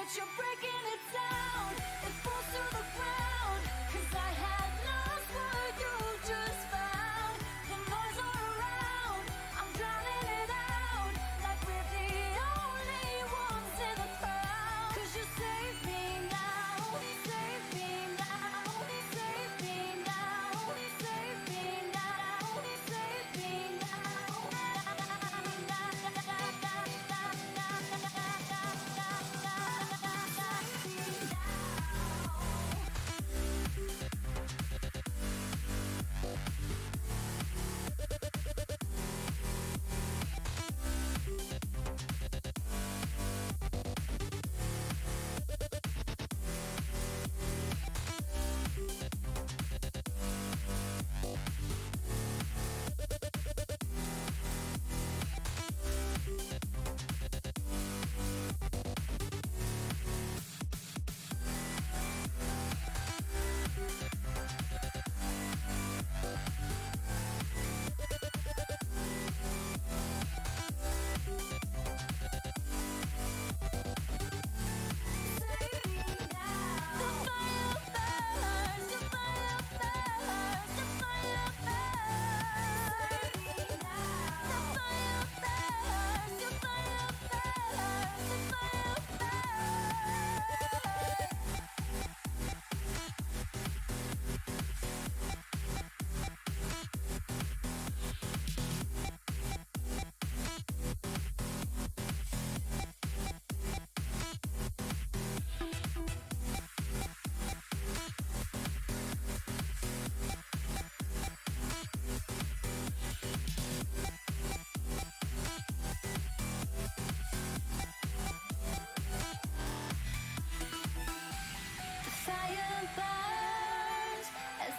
but you're breaking it down. It falls to the ground, 'cause I had lost what you just found. The noise all around, I'm drowning it out, like we're the only ones in the crowd. 'Cause you save me now, save me now, save me now, save me now, save me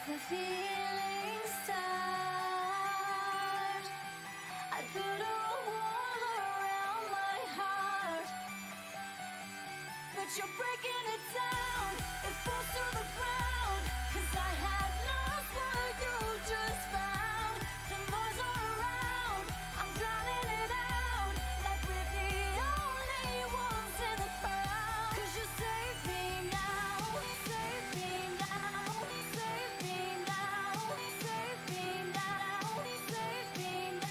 the feeling start. I put a wall around my heart, but you're breaking it down. It falls to the ground, 'cause I had lost what you just found. The noise all around, I'm drowning it out, like we're the only ones in the crowd. 'Cause you save me now, save me now, save me now, save me now, save me now.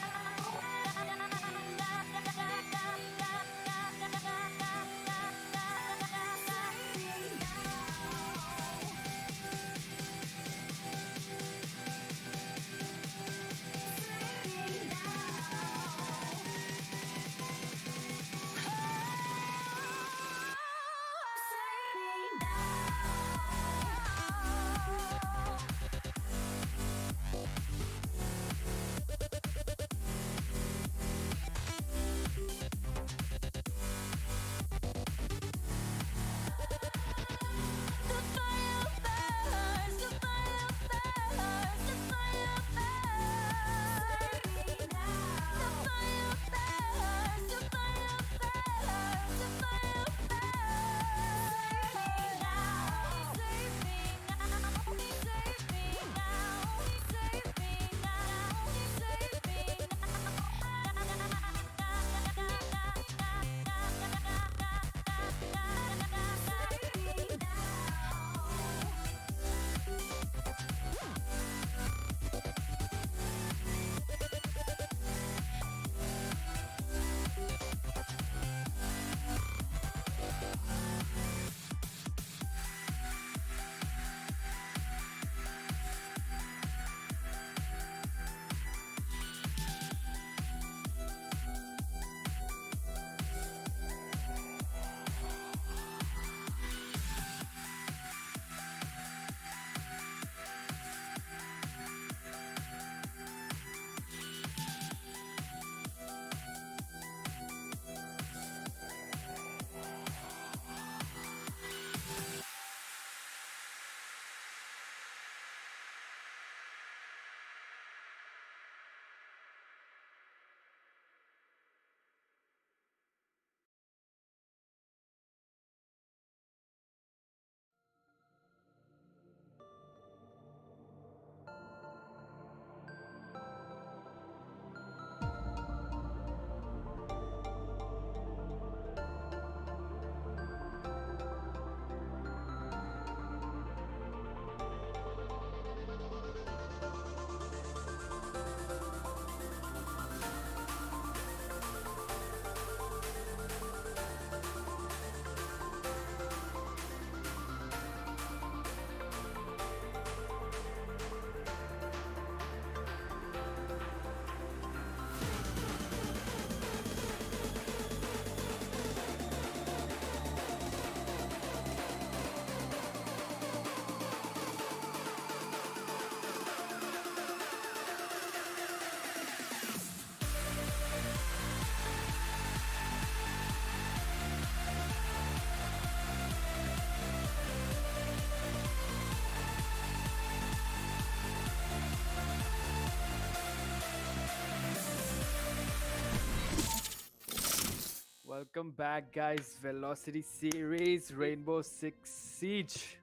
Welcome back, guys. Velocity Series Rainbow Six Siege.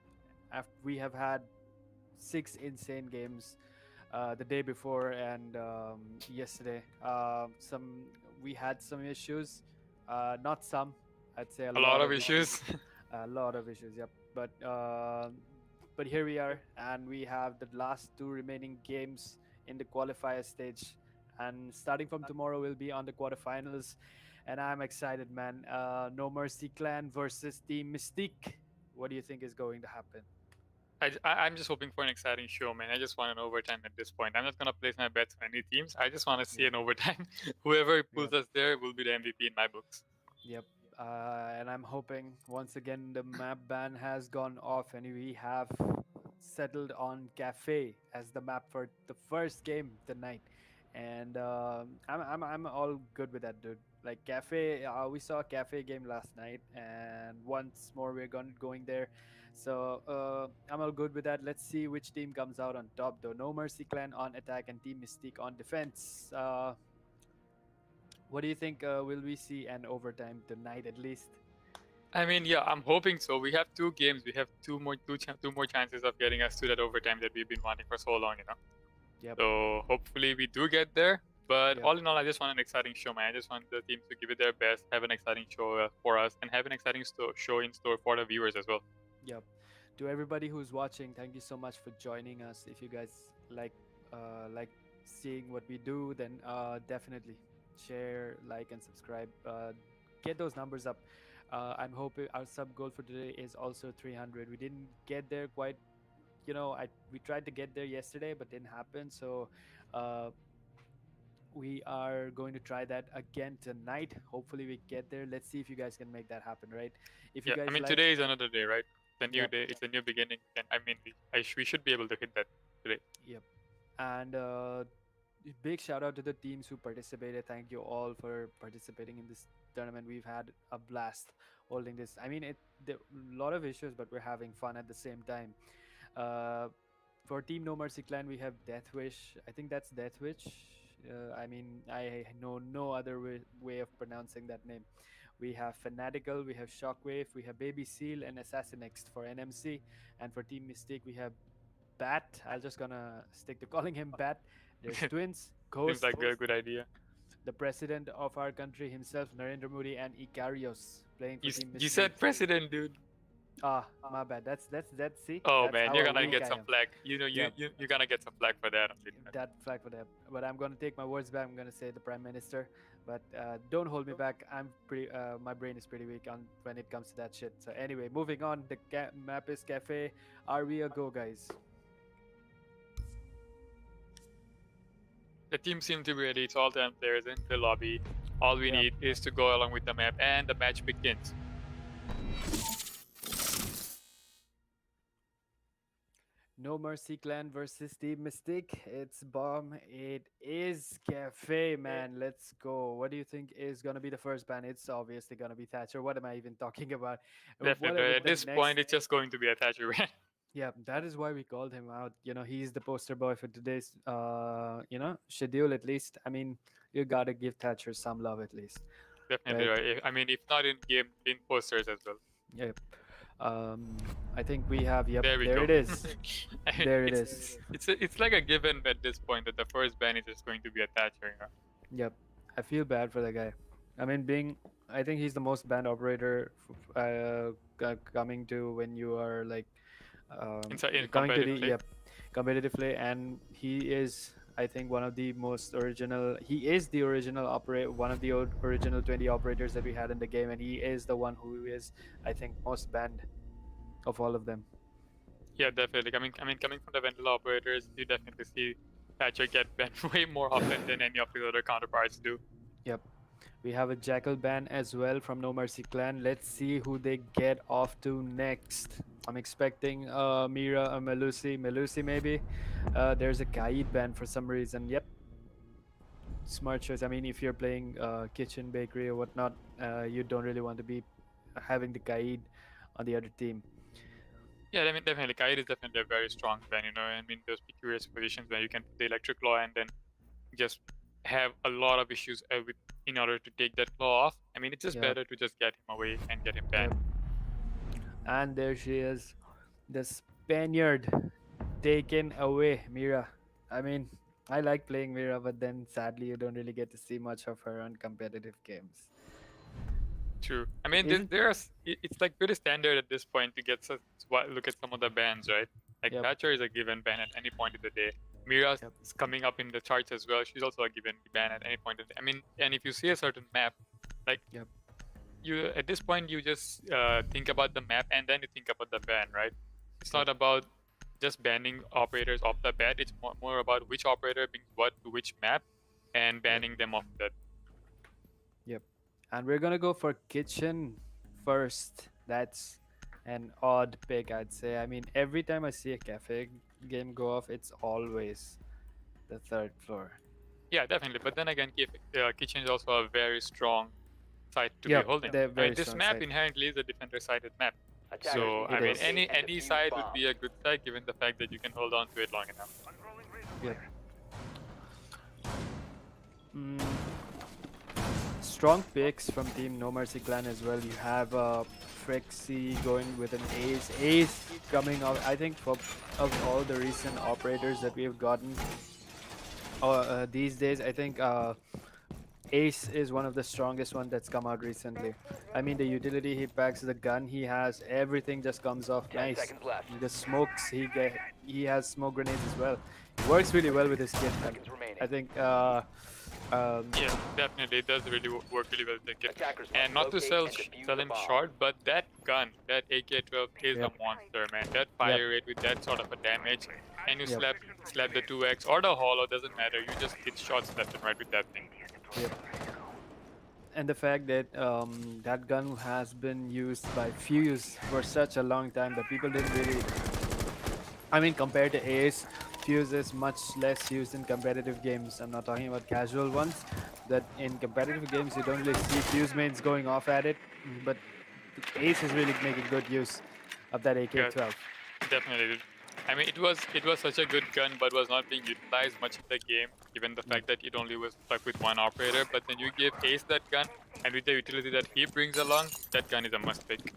After we have had 6 insane games the day before and yesterday. Some we had some issues, not some. I'd say a A lot lot of of issues. issues. A lot of issues. Yep. But here we are, and we have the last two remaining games in the qualifier stage. And starting from tomorrow, we'll be on the quarterfinals, and I'm excited, man. No Mercy Clan versus Team Mystique. What do you think is going to happen? I'm just hoping for an exciting show, man. I just want an overtime at this point. I'm not gonna place my bets on any teams. I just want to see Yep. an overtime. Whoever pulls Yep. us there will be the MVP in my books. Yep. And I'm hoping once again the map ban has gone off and we have settled on Cafe as the map for the first game tonight. And I'm all good with that, dude. Like Cafe, we saw a Cafe game last night, and once more we're going there. So I'm all good with that. Let's see which team comes out on top, though. No Mercy Clan on attack and Team Mystique on defense. What do you think? Will we see an overtime tonight at least? I mean, yeah, I'm hoping so. We have two games. We have two more chances of getting us to that overtime that we've been wanting for so long, you know. Yep. So hopefully we do get there. But Yep. all in all, I just want an exciting show, man. I just want the teams to give it their best, have an exciting show for us, and have an exciting show in store for the viewers as well. Yep. To everybody who's watching, thank you so much for joining us. If you guys like seeing what we do, then definitely share, like, and subscribe. Get those numbers up. I'm hoping our sub goal for today is also 300. We didn't get there quite. We tried to get there yesterday, but didn't happen. So uh, we are going to try that again tonight. Hopefully, we get there. Let's see if you guys can make that happen. Right? If you Yeah, I guys mean, like, today is another day, right? It's a new yep. day. It's a new beginning. And I mean, we should be able to hit that today. Yep. And big shout out to the teams who participated. Thank you all for participating in this tournament. We've had a blast holding this. I mean, a lot of issues, but we're having fun at the same time. Uh, for Team No Mercy Clan, we have Deathwish. I think that's Deathwish. I mean, I know no other way of pronouncing that name. We have Fanatical, we have Shockwave, we have Baby Seal, and Assassin Next for NMC. And for Team Mystique, we have Bat. I'm just gonna stick to calling him Bat. There's Twins, Seems Ghost, like a good idea. the president of our country himself, Narendra Modi, and Ikarios playing for Team You Mystique. said president, dude. Ah, my bad. That's see. Oh That's man, how you're gonna weak get I some am. flag. You know, Yep. you're gonna get some flag for that. I'm telling you. That flag for that. But I'm gonna take my words back. I'm gonna say the prime minister. But don't hold me back. I'm pretty. My brain is pretty weak on when it comes to that shit. So anyway, moving on. The map is Cafe. Are we a go, guys? The team seems to be ready. It's all 10 players in the lobby. All we Yep. need is to go along with the map, and the match begins. No Mercy Clan versus Team Mystique. It's bomb. It is Cafe, man. Let's go. What do you think is gonna be the first ban? It's obviously gonna be Thatcher. What am I even talking about? Definitely. Whatever At the this next. point, it's just going to be a Thatcher win. Yeah, that is why we called him out. He's the poster boy for today's schedule at least. I mean, you gotta give Thatcher some love at least. Definitely Right. right. I mean, if not in game, in posters as well. Yep. I think we have. Yep. There we There go. it is. And There it is. It's like a given at this point that the first ban is just going to be a Thatcher. You know? Yep. I feel bad for the guy. I mean, I think he's the most banned operator coming to when you are like In coming to the competitive play. yep competitive play, and he is, I think, one of the most original. He is the original one of the original 20 operators that we had in the game, and he is the one who is, I think, most banned of all of them. Yeah, definitely. Coming from the vanilla operators, you definitely see Thatcher get banned way more often than any of his other counterparts do. Yep. We have a Jackal ban as well from No Mercy Clan. Let's see who they get off to next. I'm expecting Mira or Melusi maybe. There's a Kaid ban for some reason. Yep. Smart choice. I mean, if you're playing kitchen, bakery, or whatnot, you don't really want to be having the Kaid on the other team. Yeah, I mean, definitely. Kaid is definitely a very strong ban, you know. I mean, those curious positions where you can put the electric law and then just have a lot of issues in order to take that claw off. I mean, it's just Yep. better to just get him away and get him Yep. banned. And there she is, the Spaniard taken away, Mira. I mean, I like playing Mira, but then sadly you don't really get to see much of her on competitive games. True. I mean, Isn't- it's like pretty standard at this point to get look at some of the bans, right? Like Yep. Thatcher is a given ban at any point of the day. Mira Yep. is coming up in the charts as well. She's also a given ban at any point of the day. I mean, and if you see a certain map, like Yep. you at this point you just think about the map and then you think about the ban, right? It's not about just banning operators off the bat. It's more about which operator brings what to which map and banning them off that. And we're gonna go for kitchen first. That's an odd pick, I'd say. I mean, every time I see a cafe game go off, it's always the third floor. Yeah, definitely. But then again, Kitchen is also a very strong side to Yep, be holding. they're I mean, very this strong map side. inherently is a defender-sided map. Attackers So need I to mean, locate and any defuse side bomb. would be a good side given the fact that you can hold on to it long enough. Yep. Mm. Strong picks from Team No Mercy Clan as well. You have Frexy going with an ace. Ace coming out, I think, of all the recent operators that we have gotten these days, I think Ace is one of the strongest one that's come out recently. I mean, the utility he packs, the gun he has, everything just comes off 10 nice. seconds left. The smokes he has smoke grenades as well. It works really well with his kit. Seconds remaining. I think Yeah, definitely. It does really work really well with the kit. Attackers And must not to locate and defuse sell the him bomb. short, but that gun, that AK-12 is Yep. a monster, man. That fire rate with that sort of a damage, and you Yep. slap the 2x or the hollow, doesn't matter. You just hit shots left and right with that thing. and the fact that that gun has been used by Fuse for such a long time that people didn't really. I mean, compared to Ace, Fuse is much less used in competitive games. I'm not talking about casual ones. That in competitive games you don't really see Fuse mains going off at it, but Ace is really making good use of that AK-12. Definitely. Dude. I mean, it was such a good gun, but was not being utilized much in the game, given the fact that it only was stuck with one operator. But then you give Ace that gun, and with the utility that he brings along, that gun is a must pick.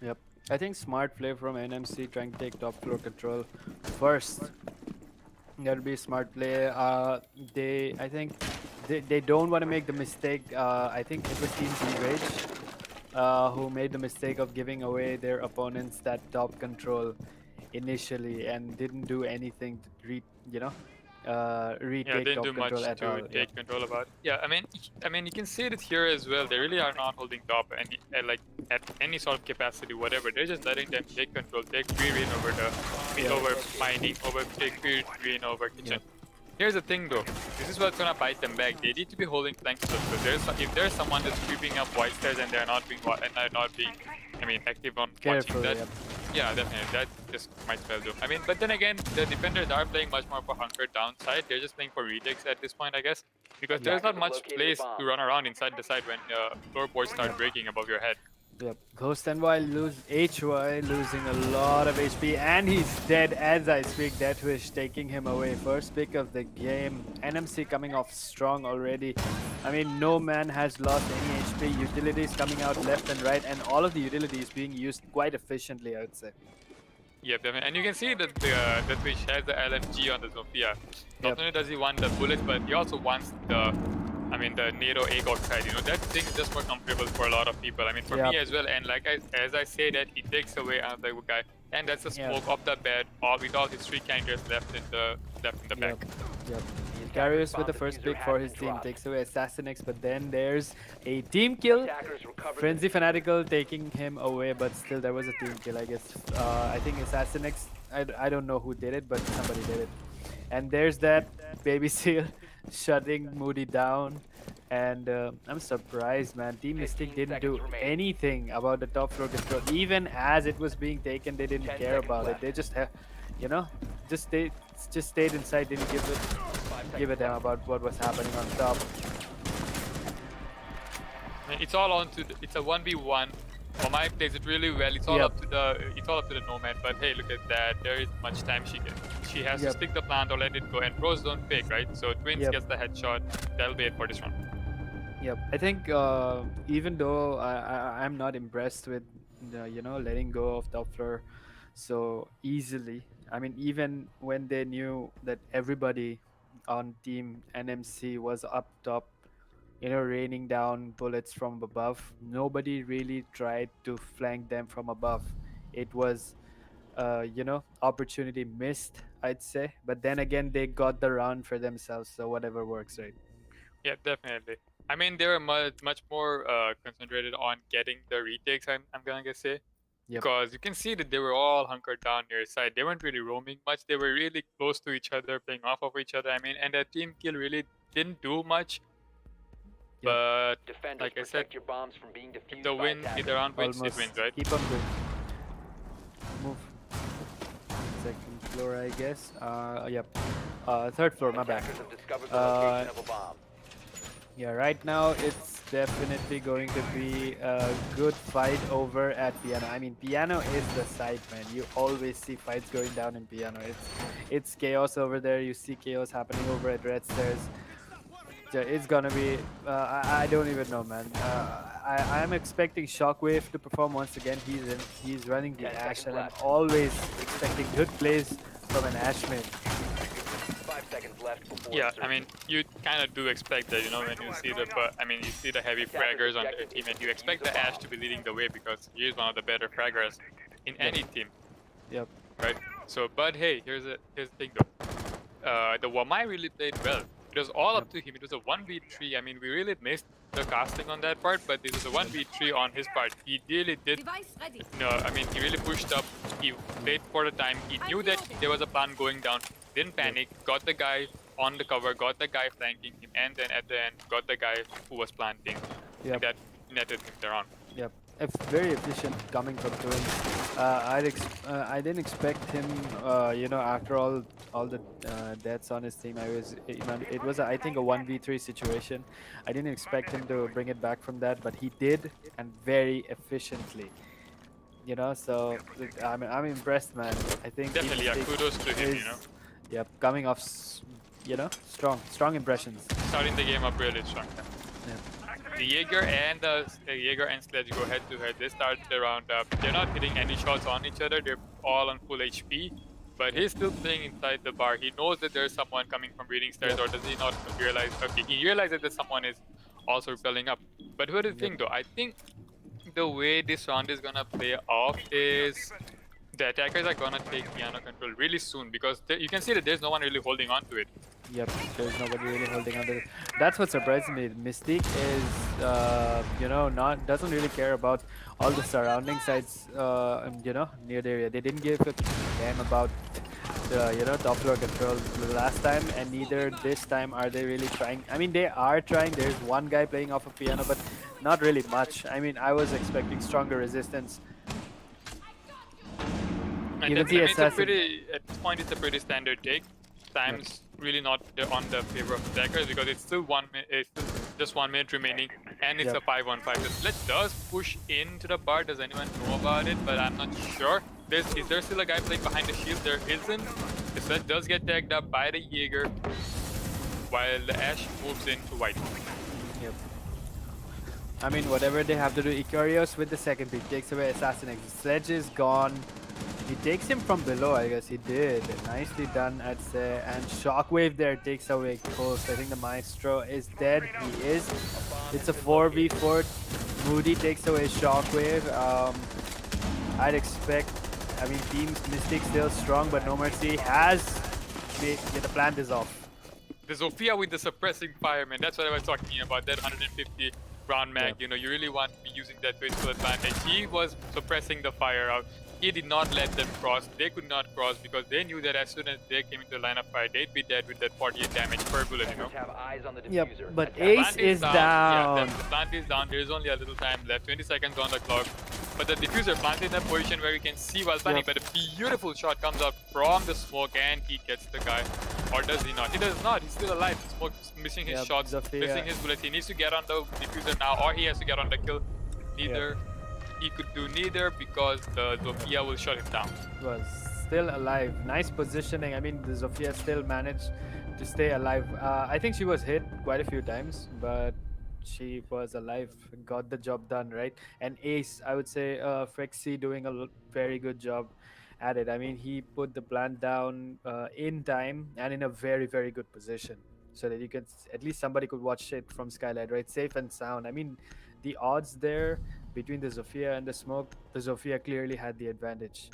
Yep. I think smart play from NMC trying to take top floor control first. That'll be smart play. I think they don't want to make the mistake. I think it was Team Rage who made the mistake of giving away their opponents that top control initially and didn't do anything to retake Didn't top do much control at to all. take control about it. Yeah, I mean, you can see it here as well. They really are not holding top like at any sort of capacity, whatever. They're just letting them take control, take free reign over over mining, take free reign over kitchen. Here's the thing though, this is what's gonna bite them back. They need to be holding flanks because if there's someone that's creeping up white stairs and they're not being active on Careful, watching that. yep. Yeah, definitely. That just might well do. I mean, but then again, the defenders are playing much more for hunkered downside. They're just playing for retakes at this point, I guess, because there's not much place to run around inside the side when floorboards start breaking above your head. Yep. Ghost NY HY losing a lot of HP and he's dead as I speak. Deathwish taking him away. First pick of the game. NMC coming off strong already. I mean, no man has lost any HP. Utilities coming out left and right, and all of the utilities being used quite efficiently, I would say. Yep, definitely. And you can see that Deathwish has the LMG on the Zofia. Not only does he want the bullets, but he also wants the NATO AGOG side, that thing is just more comfortable for a lot of people. I mean, for me as well. And as I say that, he takes away another guy, and that's a smoke off the bed, with all his 3 counters left in the back. Yep. Carriers with the first pick for his team, takes away Assassinix, but then there's a team kill. Frenzy Fanatical taking him away, but still there was a team kill, I guess. I think Assassinix, I don't know who did it, but somebody did it. And there's that Baby Seal shutting Moody down. And I'm surprised, man. Team Mystique didn't do anything about the top floor control. Even as it was being taken, they didn't care about it. They just, just stayed inside, didn't give a damn about what was happening on top. I mean, it's all it's a 1v1. Omai plays it really well. It's all up to the Nomad. But hey, look at that. There is much time she She has to stick the plant or let it go, and pros don't pick, right? So Twins gets the headshot. That'll be it for this round. Yep, I think even though I'm not impressed with letting go of top floor so easily. I mean, even when they knew that everybody on team NMC was up top, raining down bullets from above, nobody really tried to flank them from above. It was opportunity missed, I'd say. But then again, they got the round for themselves, so whatever works, right? Yeah, definitely. I mean, they were much more concentrated on getting the retakes, I'm gonna say. Yep. Because you can see that they were all hunkered down near side. They weren't really roaming much. They were really close to each other, playing off of each other. I mean, and the team kill really didn't do much. But like I said, your bombs from being if the round wins, it wins, right? Keep on going. Move. Second floor, I guess. Yep. Third floor, my bad. Have discovered the location of a bomb. Yeah, right now it's definitely going to be a good fight over at Piano. I mean, Piano is the site, man. You always see fights going down in Piano. It's chaos over there. You see chaos happening over at Red Stairs. It's gonna be I don't even know, man. I'm expecting Shockwave to perform once again. He's running the Ash, and I'm always expecting good plays from an Ash mid. 5 seconds left before Yeah, I mean, you kind of do expect that, when you see you see the heavy fraggers on their team, and you expect the Ash to be leading the way because he is one of the better fraggers in any team. Yep. Right. So, but hey, here's the thing though. The Wamai really played well. It was all up to him. It was a 1v3. I mean, we really missed the casting on that part, but this was a 1v3 on his part. He really did. Device ready. No, I mean, he really pushed up. He played for the time. He knew that there was a plan going down. Didn't panic. Got the guy on the cover. Got the guy flanking him, and then at the end, got the guy who was planting. Yep. And that netted him the round. Yep. It's very efficient coming from Twins. I didn't expect him, after all the deaths on his team. It was I think a 1v3 situation. I didn't expect him to bring it back from that, but he did, and very efficiently. So I'm impressed, man. I think Definitely, yeah, kudos to him. Yep, coming off, strong impressions. Starting the game up really strong. Yeah. The Jaeger and Sledge go head to head. They start the round up. They're not hitting any shots on each other. They're all on full HP. But he's still playing inside the bar. He knows that there's someone coming from reading stairs, or does he not realize? Okay, he realizes that someone is also repelling up. But here's the thing though, I think the way this round is gonna play off is the attackers are gonna take piano control really soon, because you can see that there's no one really holding on to it. Yep, there's nobody really holding on to it. That's what surprised me. Mystique is, doesn't really care about all the surrounding sites, near the area. They didn't give a damn about the, top floor control last time, and neither this time are they really trying. I mean, they are trying. There's one guy playing off a piano, but not really much. I mean, I was expecting stronger resistance. And Even the it's assassin. at this point, it's a pretty standard take. Time's really not on the favor of attackers, because it's still just 1 minute remaining, and it's a 5-on-5. The Sledge does push into the bar. Does anyone know about it? But I'm not sure. Is there still a guy playing behind the shield? There isn't. The Sledge does get tagged up by the Jaeger, while the Ash moves into white. Yep. I mean, whatever they have to do. Icarios with the second pick takes away Assassin X. Sledge is gone. He takes him from below, I guess he did. Nicely done, I'd say. And Shockwave there takes away Ghost. I think the Maestro is dead. He is. It's a 4v4. Moody takes away Shockwave. I'd expect, I mean, Team's Mystique still strong, but No Mercy has the plant is off. The Zofia with the suppressing fire, man. That's what I was talking about. That 150 round mag. Yeah. You really want to be using that to its full advantage. He was suppressing the fire out. He did not let them cross. They could not cross because they knew that as soon as they came into the line of fire, they'd be dead with that 48 damage per bullet, Have eyes on the Yep, diffuser. but Attack. Ace is down. Yeah, the plant is down. There is only a little time left. 20 seconds on the clock. But the diffuser planted in a position where you can see while planning. Yep. But a beautiful shot comes out from the smoke, and he gets the guy. Or does he not? He does not. He's still alive. The smoke's missing his Yep, shots, Zofia. missing his bullets. He needs to get on the diffuser now, or he has to get on the kill. Neither. He could do neither because the Zofia will shut him down. It was still alive. Nice positioning. I mean, the Zofia still managed to stay alive. I think she was hit quite a few times, but she was alive, got the job done, right? And Ace, I would say, Frexy doing a very good job at it. I mean, he put the plant down in time and in a very, very good position, so that you could at least somebody could watch it from skylight, right? Safe and sound. I mean, the odds there between the Zofia and the smoke, the Zofia clearly had the advantage.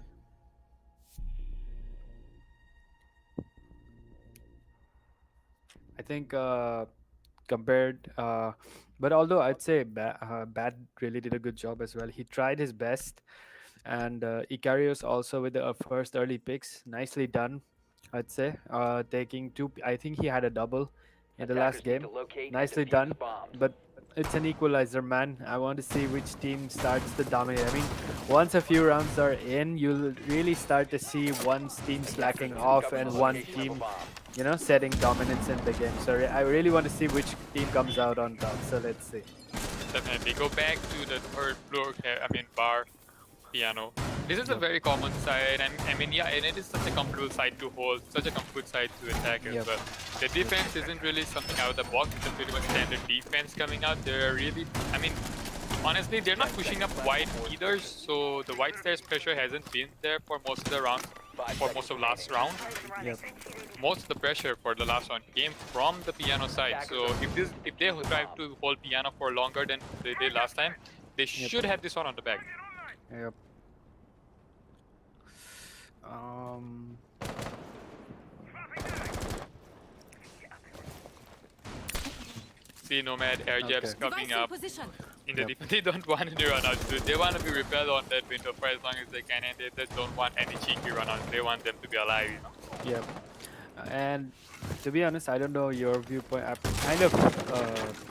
I think compared, but although I'd say Bad really did a good job as well. He tried his best, and Icarius also with the first early picks, nicely done, I'd say. Taking two, I think he had a double in the last Attackers need game, to locate and nicely defuse done. the bombs. But it's an equalizer, man. I want to see which team starts to dominate. I mean, once a few rounds are in, you'll really start to see one team slacking off and one team, you know, setting dominance in the game. So I really want to see which team comes out on top. So let's see. Definitely. Go back to the third floor, bar, piano. This is a very common side, and I mean, yeah, and it is such a comfortable side to hold, such a comfortable side to attack as well. The defense isn't really something out of the box, it's a pretty much standard defense coming out. They're really, I mean, honestly, they're not pushing up wide either, so the white stairs pressure hasn't been there for most of the round, for most of last round. Most of the pressure for the last round came from the piano side. So if they try to hold piano for longer than they did last time, they should have this one on the back. Yep. See Nomad air jabs coming up Position. in the defense. They don't want any runouts, dude. They want to be repelled on that window for as long as they can, and they just don't want any cheeky runouts. They want them to be alive, you know? Yep. And to be honest, I don't know your viewpoint. I kind of,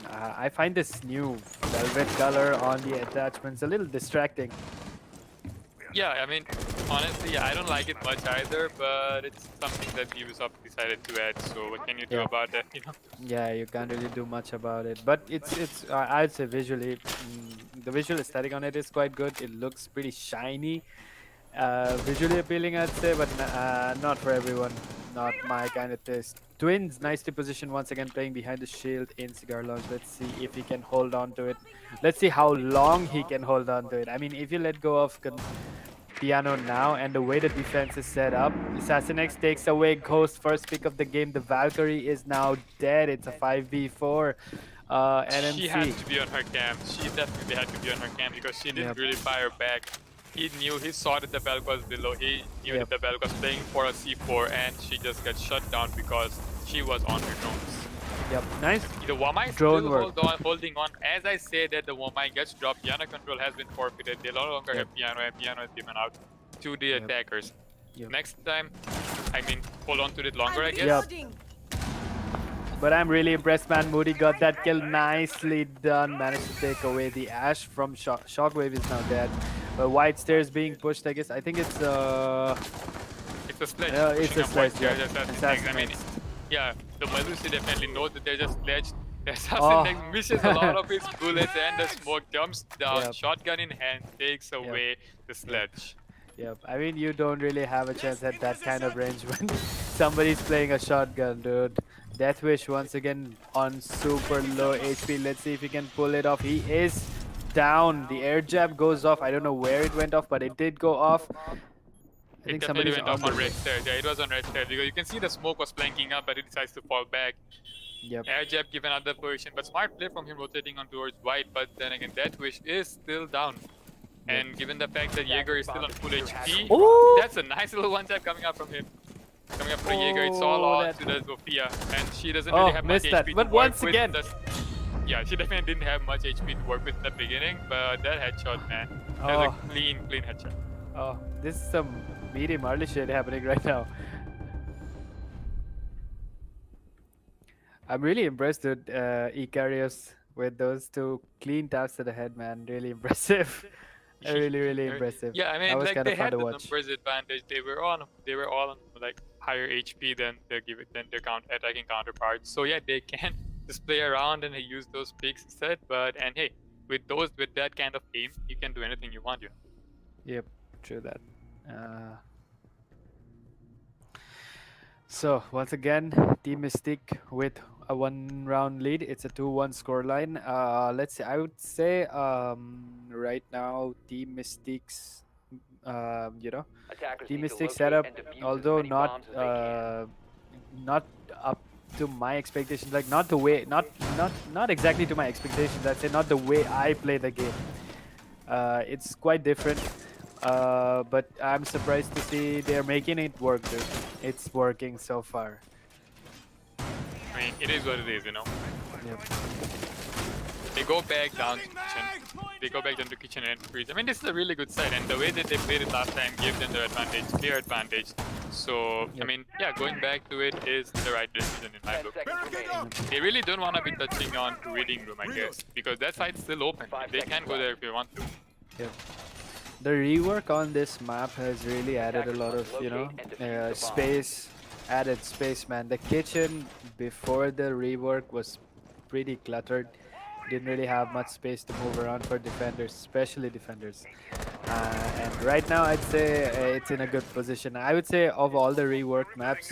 I find this new velvet color on the attachments a little distracting. Yeah, I mean, honestly, I don't like it much either, but it's something that Ubisoft decided to add, so what can you do about that, you know? Yeah, you can't really do much about it. But it's I'd say visually, the visual aesthetic on it is quite good. It looks pretty shiny, visually appealing, I'd say, but not for everyone. Not my kind of taste. Twins nicely positioned once again, playing behind the shield in Cigar Lounge. Let's see if he can hold on to it. Let's see how long he can hold on to it. I mean, if you let go of piano now and the way the defense is set up, Assassinx takes away Ghost first pick of the game. The Valkyrie is now dead. It's a 5v4. NMC. She had to be on her cam. She definitely had to be on her cam because she didn't really fire back. He knew, he saw that the Belk was below. He knew that the Belk was playing for a C4, and she just got shut down because she was on her drones. Yep, nice. The Wamai still holding on. As I say that the Wamai gets dropped, piano control has been forfeited. They no longer have piano, and piano is given out to the attackers. Next time, I mean, hold on to it longer, I guess. But I'm really impressed, man. Moody got that kill nicely done. Managed to take away the Ash from Shockwave is now dead. But White Stairs being pushed, I guess. I think it's It's a sledge. it's a sledge, I mean, yeah, the Melusi definitely knows that there's a sledge. The Assassin misses a lot of his bullets and the smoke jumps down. Shotgun in hand, takes away the sledge. Yep, I mean, you don't really have a chance at that kind of range when somebody's playing a shotgun, dude. Deathwish once again on super low HP. Let's see if he can pull it off. He is down. The air jab goes off. I don't know where it went off, but it did go off. I think somebody went off on red stairs. Yeah, it was on red stairs because you can see the smoke was flanking up, but it decides to fall back. Yep. Air jab given another position, but smart play from him rotating on towards white. But then again, Deathwish is still down. And given the fact that Jaeger is still on full HP, that's a nice little one tap coming up from him. Coming up for Jaeger, it's all on to the Zofia, and she doesn't really have much HP but to once work again, with. Yeah, she definitely didn't have much HP to work with in the beginning, but that headshot, man, that's a clean headshot. Oh, this is some medium early shit happening right now. I'm really impressed with Icarius with those two clean taps to the head, man. Really impressive. really impressive. Yeah, I mean, that was like kind they of fun had to the watch. numbers advantage. They were all on like higher HP than their attacking counterparts. So yeah, they can just play around and use those picks instead. And hey, with that kind of aim, you can do anything you want. You know. Yep, true that. So once again, Team Mystique with a 1 round lead. It's a 2-1 scoreline. Let's say I would say right now Team Mystique's you know Attackers Team need to Mystique locate setup, and defuse as although many bombs as they can. not up to my expectations, like not the way, not exactly to my expectations. I'd say not the way I play the game. It's quite different. But I'm surprised to see they're making it work, dude. It's working so far. I mean, it is what it is, you know. Yep. They go back down to kitchen. They go back down to kitchen and freeze. I mean, this is a really good side, and the way that they played it last time gave them the advantage, clear advantage. So, I Yep. mean, yeah, going back to it is the right decision in my 10 book. seconds remaining. They really don't want to be touching on to reading room, I guess, because that side's still open. 5 They can seconds go there left. if they want to. Yep. The rework on this map has really added a lot of, space. Added space, man. The kitchen before the rework was pretty cluttered. Didn't really have much space to move around for defenders, especially defenders. And right now, I'd say it's in a good position. I would say of all the reworked maps,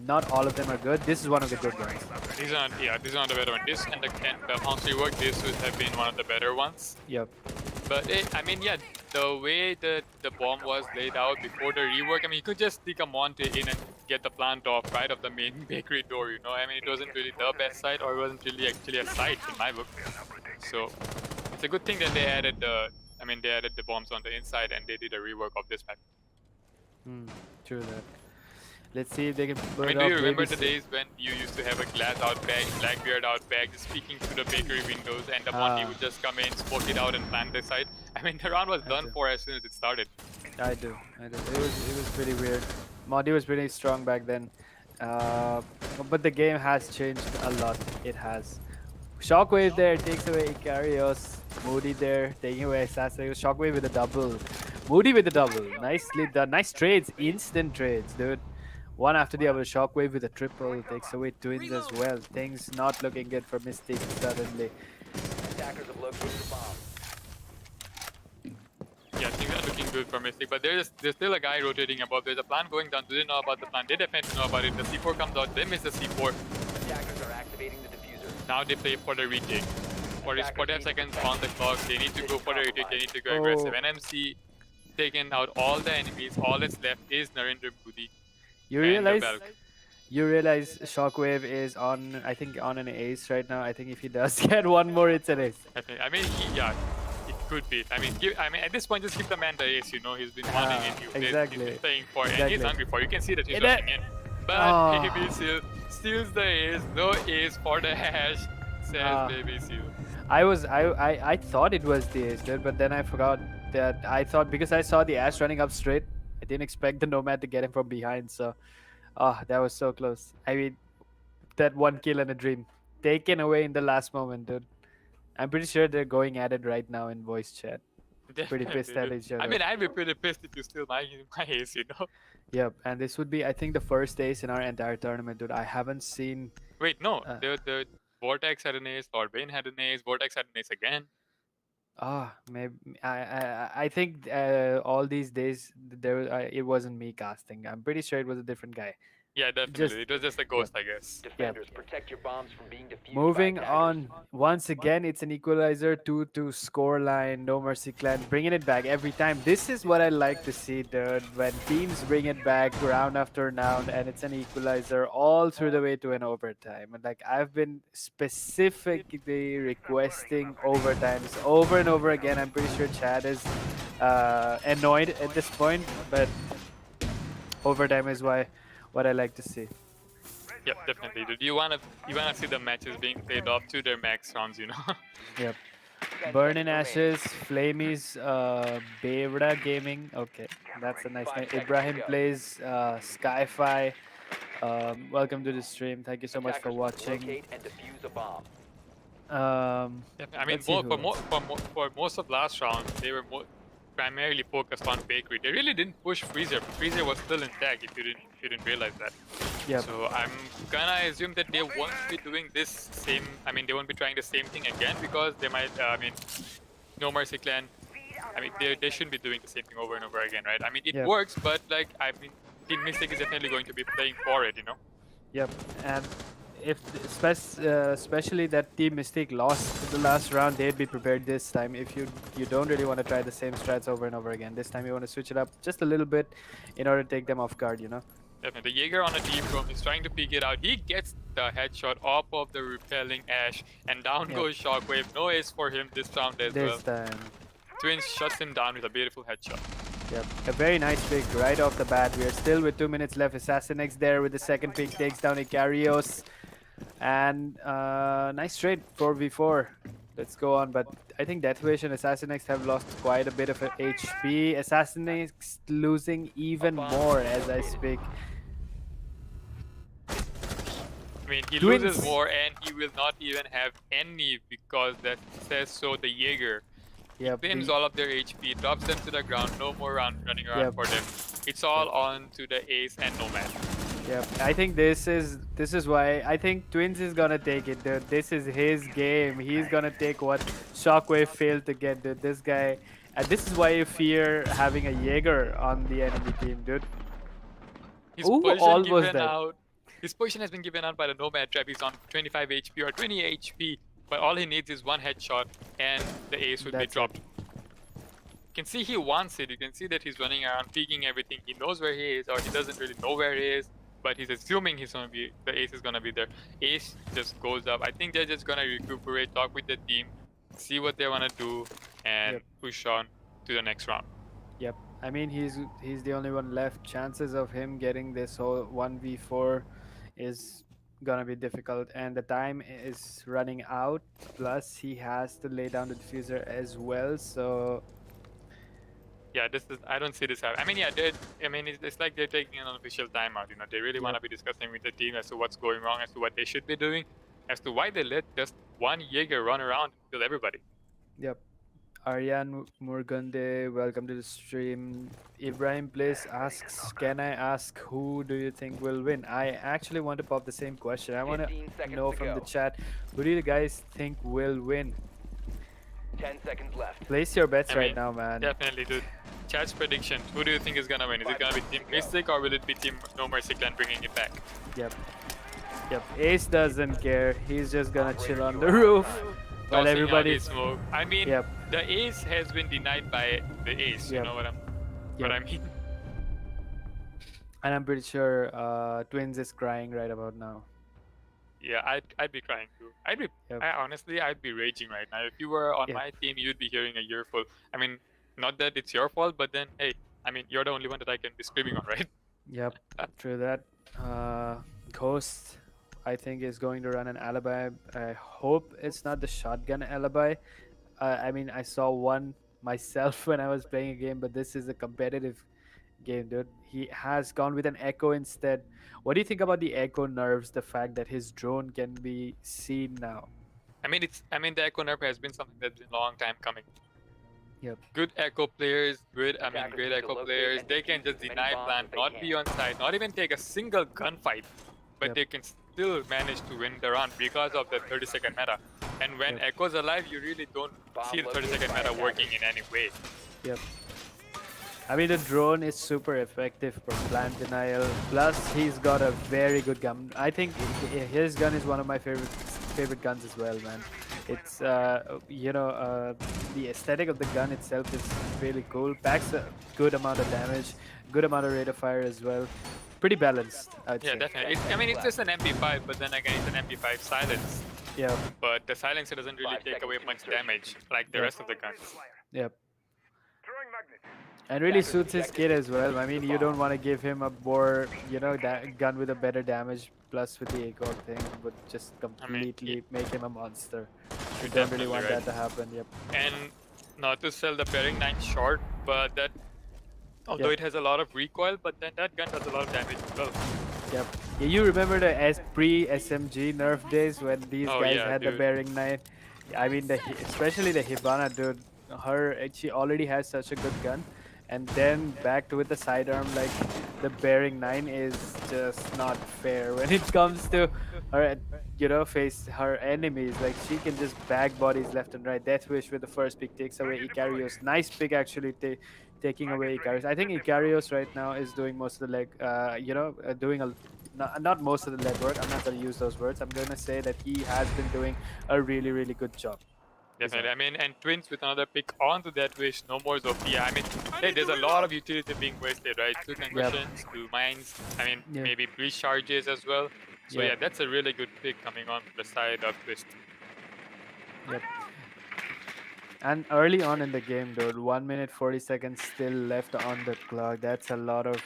not all of them are good. This is one of the good ones. These are, yeah, this is one of the better ones. This and the House rework, this would have been one of the better ones. Yep. But I mean, yeah, the way the bomb was laid out before the rework, I mean, you could just stick a Monte in and get the plant off right of the main bakery door, you know? I mean, it wasn't really the best site, or it wasn't really actually a site in my book. So it's a good thing that they added they added the bombs on the inside and they did a rework of this map. True that. Let's see if they can I put mean, up do you remember maybe the days when you used to have a glass out bag, Blackbeard out bag, just peeking through the bakery windows, and the Monty would just come in, smoke it out, and plant the site? I mean, the round was done do. for as soon as it started. I do. It was pretty weird. Modi was pretty strong back then, but the game has changed a lot. It has. Shockwave there takes away Ikarios. Moody there taking away Assassin. Shockwave with a double. Moody with a double. Nicely done. Nice trades. Instant trades, dude. One after the other. Shockwave with a triple takes away twins as well. Things not looking good for Mystique suddenly. Attackers have located the bomb. Yeah, things are looking good for Mystic, but there's still a guy rotating above. There's a plant going down. Do they know about the plant? They definitely know about it. The C4 comes out. They miss the C4. Attackers are activating the diffuser. Now they play for the retake. 40 seconds on the clock. They need to go for the retake. They need to go Oh. aggressive. NMC taking out all the enemies. All that's left is Narendra Modi. You and the realize Valk. you realize Shockwave is on, I think, on an ace right now. I think if he does get one more, it's an ace. I mean, yeah, it could be. I mean, at this point, just give the man the ace. You know, he's been wanting it. Exactly. He's been playing for it, and Exactly. he's hungry for it. You can see that he's In a- rushing in. But Ah. Baby Seal steals the ace. No ace for the hash, says Ah. Baby Seal. I thought it was the ace, dude, but then I forgot that I thought because I saw the Ash running up straight, I didn't expect the Nomad to get him from behind. So, that was so close. I mean, that one kill and a dream taken away in the last moment, dude. I'm pretty sure they're going at it right now in voice chat. Pretty pissed at each other. I mean, I'd be pretty pissed if you steal my ace, you know? Yep, and this would be, I think, the first ace in our entire tournament, dude. I haven't seen. Wait, no. The Vortex had an ace, Lord Bane had an ace, Vortex had an ace again. Maybe I think all these days it wasn't me casting. I'm pretty sure it was a different guy. Yeah, definitely. It was just a ghost, I guess. Defenders, protect your bombs from being defused. Moving by on, attackers. once again, it's an equalizer, 2-2 scoreline, no mercy clan, bringing it back every time. This is what I like to see, dude, when teams bring it back round after round, and it's an equalizer all through the way to an overtime. And like, I've been specifically requesting overtimes over and over again. I'm pretty sure Chad is annoyed at this point, but overtime is what I like to see. Yep, definitely. Dude. You wanna see the matches being played off to their max rounds, you know? Yep. 10 Burn seconds in remaining. Ashes, Flamies, Bevra Gaming. Okay, that's a nice 5 name. seconds Ibrahim to go. plays Skyfi. Welcome to the stream. Thank you so much for Attackers must watching. locate and defuse a bomb. I mean, Let's see who for most of last round, they were primarily focused on bakery. They really didn't push Freezer. Freezer was still intact. If you didn't realize that. Yep. So I'm gonna assume that they won't be doing this same. I mean, they won't be trying the same thing again because they might. No Mercy Clan. I mean, they shouldn't be doing the same thing over and over again, right? I mean, it Yep. works, but like, I mean, Team Mystique is definitely going to be playing for it, you know. Yep, and if especially that Team Mystique lost the last round, they'd be prepared this time. If you don't really want to try the same strats over and over again, this time you want to switch it up just a little bit in order to take them off guard, you know. Definitely. The Jaeger on a deep roam is trying to peek it out. He gets the headshot off of the repelling Ash, and down Yep. goes Shockwave. No ace for him this round as well. This time. Twins shuts him down with a beautiful headshot. Yep, a very nice pick right off the bat. We are still with 2 minutes left. Assassin X there with the second pick, takes down Ikarios. And nice trade 4v4. Let's go on, but I think Deathwish and Assassin X have lost quite a bit of HP. Assassin X losing even more as I speak. I mean, he Twins. loses more and he will not even have any because that says so the Jaeger. Yep, Claims the- all of their HP, drops them to the ground, no more running around Yep. for them. It's all on to the ace and Nomad. Yep, I think this is why I think Twins is gonna take it, dude. This is his game. He's gonna take what Shockwave failed to get, dude. This guy, and this is why you fear having a Jaeger on the enemy team, dude. His Ooh, position almost given dead. out. His position has been given out by the Nomad trap. He's on 25 HP or 20 HP, but all he needs is one headshot and the ace would be That's it. dropped. You can see he wants it. You can see that he's running around, peeking everything. He knows where he is, or he doesn't really know where he is, but he's assuming the ace is gonna be there. Ace just goes up. I think they're just gonna recuperate, talk with the team, see what they wanna do, and Yep. push on to the next round. Yep. I mean, he's the only one left. Chances of him getting this whole 1v4 is gonna be difficult, and the time is running out. Plus, he has to lay down the diffuser as well. So Yeah, I don't see this happen. I mean, yeah, it's like they're taking an unofficial timeout. You know, they really want to be discussing with the team as to what's going wrong, as to what they should be doing, as to why they let just one Jaeger run around and kill everybody. yep. Aryan Murgunde, welcome to the stream. Ibrahim Bliss asks, can I ask who do you think will win? I actually want to pop the same question. I want 15 to seconds know to from the go. chat, who do you guys think will win? 10 seconds left. Place your bets I right mean, now, man. Definitely, dude. Chat's prediction. Who do you think is gonna win? Is it gonna be Team Mystic or will it be Team No Mercy Clan bringing it back? Yep. Yep. Ace doesn't care. He's just gonna chill on the Operator, you are roof online. while Tossing out everybody's. his smoke. I mean, Yep. the ace has been denied by the ace. You Yep. know what Yep. I mean? And I'm pretty sure Twins is crying right about now. Yeah, I'd be crying too. Yep. Honestly, I'd be raging right now. If you were on Yep. my team, you'd be hearing a earful. I mean, not that it's your fault, but then, hey, I mean, you're the only one that I can be screaming on, right? Yep. True that. Ghost, I think, is going to run an alibi. I hope it's not the shotgun alibi. I mean, I saw one myself when I was playing a game, but this is a competitive game, dude. He has gone with an echo instead. What do you think about the echo nerves? The fact that his drone can be seen now. I mean, the Echo nerf has been something that's been a long time coming. Yep. Good Echo players, great Attackers Echo need to locate players, and they can defuse just as many deny bombs plan, as they not can. be on site, not even take a single gunfight, but Yep. they can still manage to win the round because of the 30-second meta. And when Yep. Echo's alive, you really don't Bomb see the located 30-second by meta attackers. working in any way. Yep. I mean, the drone is super effective for plant denial. Plus, he's got a very good gun. I think his gun is one of my favorite guns as well, man. It's the aesthetic of the gun itself is really cool. Packs a good amount of damage, good amount of rate of fire as well. Pretty balanced, I'd Yeah, say. definitely. It's just an MP5, but then again, it's an MP5 silence. Yeah. But the silencer doesn't really 5 take away seconds to much insertion. damage like the Yep. rest of the guns. Yep. And really suits his kit as well. I mean, you don't want to give him a more, that gun with a better damage plus with the ACOG thing, would just completely make him a monster. You don't really definitely want right. that to happen. Yep. And not to sell the bearing 9 short, but that although Yep. it has a lot of recoil, but then that gun does a lot of damage as well. Yep. Yeah, you remember the pre-SMG nerf days when these Oh, guys yeah, had the dude. bearing 9? I mean, especially the Hibana, dude. She already has such a good gun. And then back to with the sidearm, like the bearing 9 is just not fair when it comes to her, face her enemies. Like she can just bag bodies left and right. Deathwish with the first pick takes away Ikarios. Nice pick actually. taking away Icarius. I think Icarius right now is doing most of the leg, doing not most of the leg work. I'm not going to use those words. I'm going to say that he has been doing a really, really good job. Definitely. I mean, and Twins with another pick onto that wish, no more Zofia. I mean, hey, there's a lot of utility being wasted, right? 2 concussions, 2 mines, I mean, maybe breach charges as well. So yeah, that's a really good pick coming on the side of Twist. Yep. And early on in the game, dude, 1 minute 40 seconds still left on the clock. That's a lot of,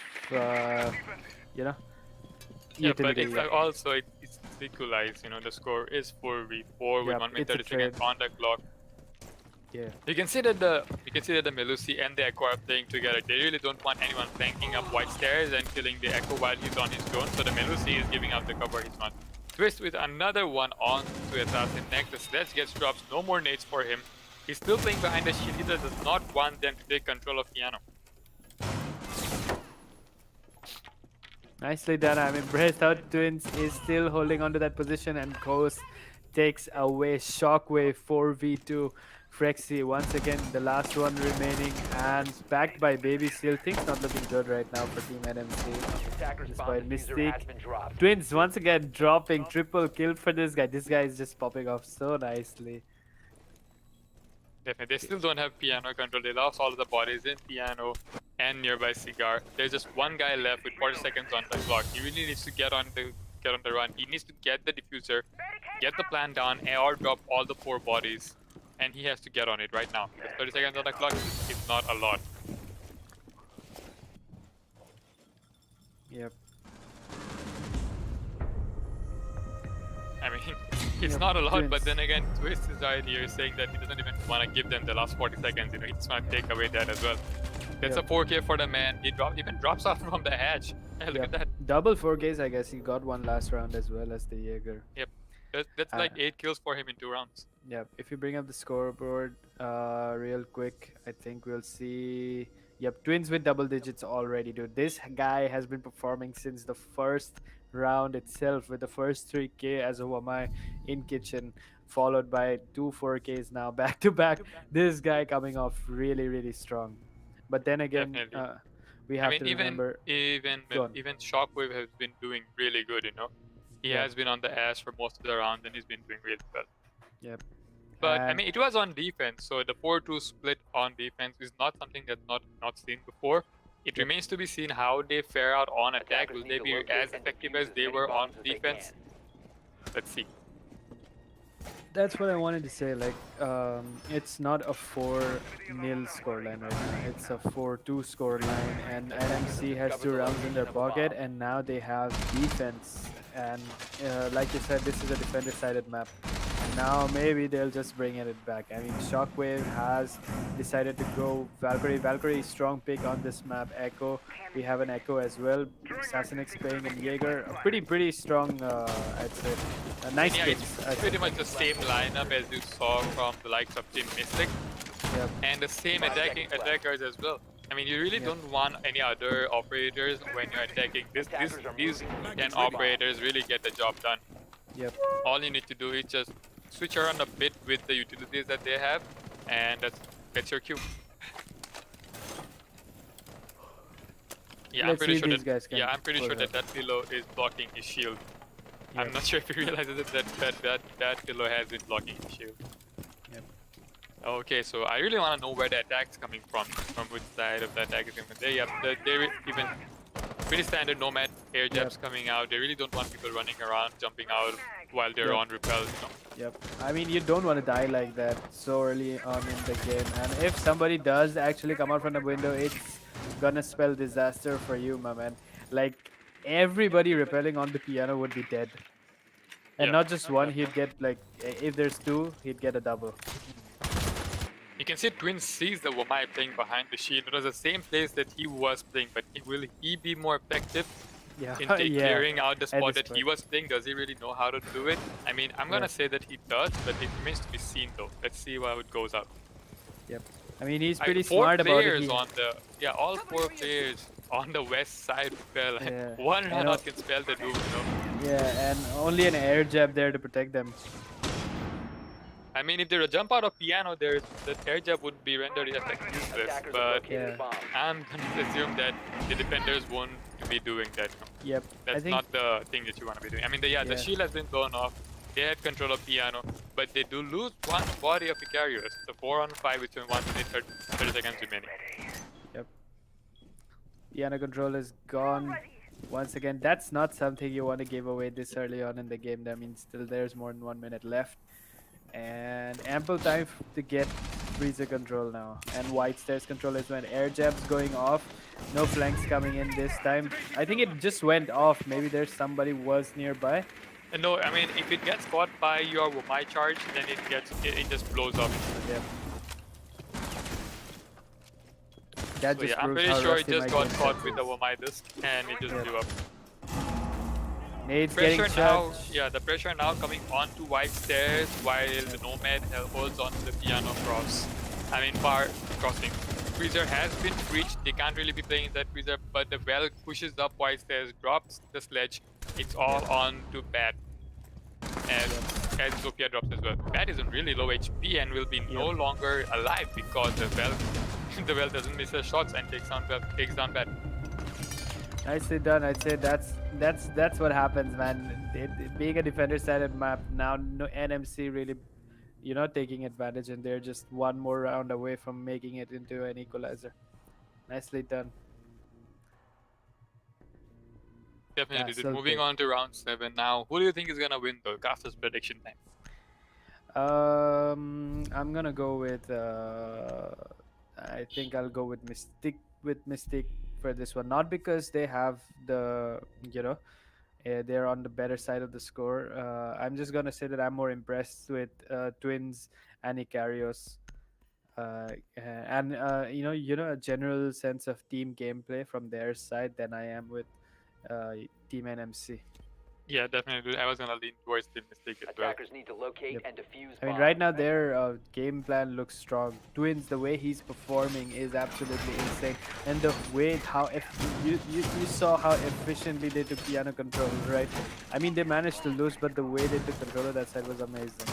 Yeah, but utility. it's also it's equalized. You know, the score is 4v4 with 1 minute it's a 30 seconds on the clock. Yeah. You can see that the Melusi and the Echo are playing together. They really don't want anyone flanking up white stairs and killing the Echo while he's on his drone. So the Melusi is giving out the cover. He's not. Twist with another one on to Assassin next. The sledge gets drops. No more nades for him. He's still playing behind the shield. He does not want them to take control of Piano. Nicely done. I mean, Breast Out Twins is still holding on to that position, and Coast takes away Shockwave 4v2. Frexy once again, the last one remaining, and backed by Baby Seal. Things not looking good right now for Team NMC. Despite Mystique. Twins once again dropping triple kill for this guy. This guy is just popping off so nicely. Definitely. They still don't have Piano control. They lost all of the bodies in Piano and nearby Cigar. There's just one guy left with 40 seconds on the clock. He really needs to get on the run. He needs to get the diffuser, get the plan down, or drop all the 4 bodies. And he has to get on it right now. 30 seconds on the clock is not a lot. Yep. I mean, it's not a lot, but then again, Twist is right here saying that he doesn't even want to give them the last 40 seconds. You know, he just want to take away that as well. That's a 4K for the man. He even drops off from the hatch. Look at that. Double 4Ks, I guess. He got one last round as well as the Jaeger. Yep. That's like 8 kills for him in 2 rounds. Yeah, if you bring up the scoreboard real quick, I think we'll see. Yep, Twins with double digits already, dude. This guy has been performing since the first round itself with the first 3K as a Wamai in kitchen, followed by 2 4Ks now back to back. This guy coming off really, really strong. But then again, we have to remember. Even Shockwave has been doing really good, you know. He has been on the ass for most of the round and he's been doing really well. Yep. But I mean, it was on defense, so the 4-2 split on defense is not something that's not seen before. It remains to be seen how they fare out on attack. Will they be as effective as they were on defense? Let's see. That's what I wanted to say. Like, it's not a 4-0 scoreline right now. It's a 4-2 scoreline, and NMC has 2 rounds in their pocket, and now they have defense. And like you said, this is a defender-sided map. And now maybe they'll just bring it back. I mean, Shockwave has decided to go Valkyrie. Valkyrie strong pick on this map. Echo, we have an Echo as well. Assassinix playing in Jaeger. A pretty strong, I'd say. Nice picks. It's pretty much the same lineup as you saw from the likes of Team Mystique. Yep. And the same attackers as well. I mean, you really don't want any other operators when you're attacking. These 10 operators really get the job done. Yep. All you need to do is just switch around a bit with the utilities that they have, and that's your cue. Yeah, I'm pretty sure that pillow is blocking his shield. Yep. I'm not sure if he realizes that pillow has been blocking his shield. Yep. Okay, so I really want to know where the attack's coming from which side of the attack is coming. They're even pretty standard Nomad air jabs coming out. They really don't want people running around, jumping out while they're on repel, you know? Yep. I mean, you don't want to die like that so early on in the game. And if somebody does actually come out from the window, it's gonna spell disaster for you, my man. Like, everybody repelling on the piano would be dead. And not just one, he'd get like, if there's 2, he'd get a double. You can see Twin sees the Wamai playing behind the shield. It was the same place that he was playing, but will he be more effective in clearing out the spot that he was playing? Does he really know how to do it? I mean, I'm gonna say that he does, but it remains to be seen though. Let's see how it goes out. Yep. I mean, he's pretty smart about it. All 4 players on the west side fell. One run out can spell the doom, you know? Yeah, and only an air jab there to protect them. I mean, if they jump out of piano, there's the air jab would be rendered useless. Attackers have But located Yeah. a bomb. I'm gonna assume that the defenders won't be doing that. Yep. I That's think not the thing that you want to be doing. I mean, the Yeah. shield has been blown off. They had control of piano, but they do lose one body of Icarius. The 4-on-5 with 1 minute 30 seconds remaining. piano control is gone. Once again, that's not something you want to give away this early on in the game. That means still there's more than 1 minute left. And ample time to get freezer control now. And white stairs control is when air jabs going off. No flanks coming in this time. I think it just went off. Maybe there's somebody was nearby. And no, I mean, if it gets caught by your my charge, then it just blows up. Yep. That So just yeah, I'm proves pretty how sure it rusty just my got game caught sense with the is. Wamai disc and it just blew up. Nade's getting Pressure now, charged. yeah, the pressure now coming onto white stairs while the Nomad holds onto the piano cross. I mean, bar crossing. Freezer has been breached. They can't really be playing that freezer, but the well pushes up white stairs, drops the sledge. It's all on to Bat. As Sophia drops as well. Bat is on really low HP and will be no longer alive because the well doesn't miss her shots and takes down Bat. Nicely done. I'd say that's what happens, man. Being a defender-sided map now, no NMC really, taking advantage, and they're just one more round away from making it into an equalizer. Nicely done. Definitely. so Moving good. on to round 7 now. Who do you think is gonna win though? Caster's prediction time. I'm gonna go with. I think I'll go with Mystique for this one. Not because they have the, they're on the better side of the score. I'm just gonna say that I'm more impressed with Twins and Icarios. And a general sense of team gameplay from their side than I am with Team NMC. Yeah, definitely. I was gonna lean towards the Mystique as well. Attackers need to locate Yep. and defuse I mean, bombs. right now their game plan looks strong. Twins, the way he's performing is absolutely insane, and the way you saw how efficiently they took piano control, right? I mean, they managed to lose, but the way they took control of that side was amazing.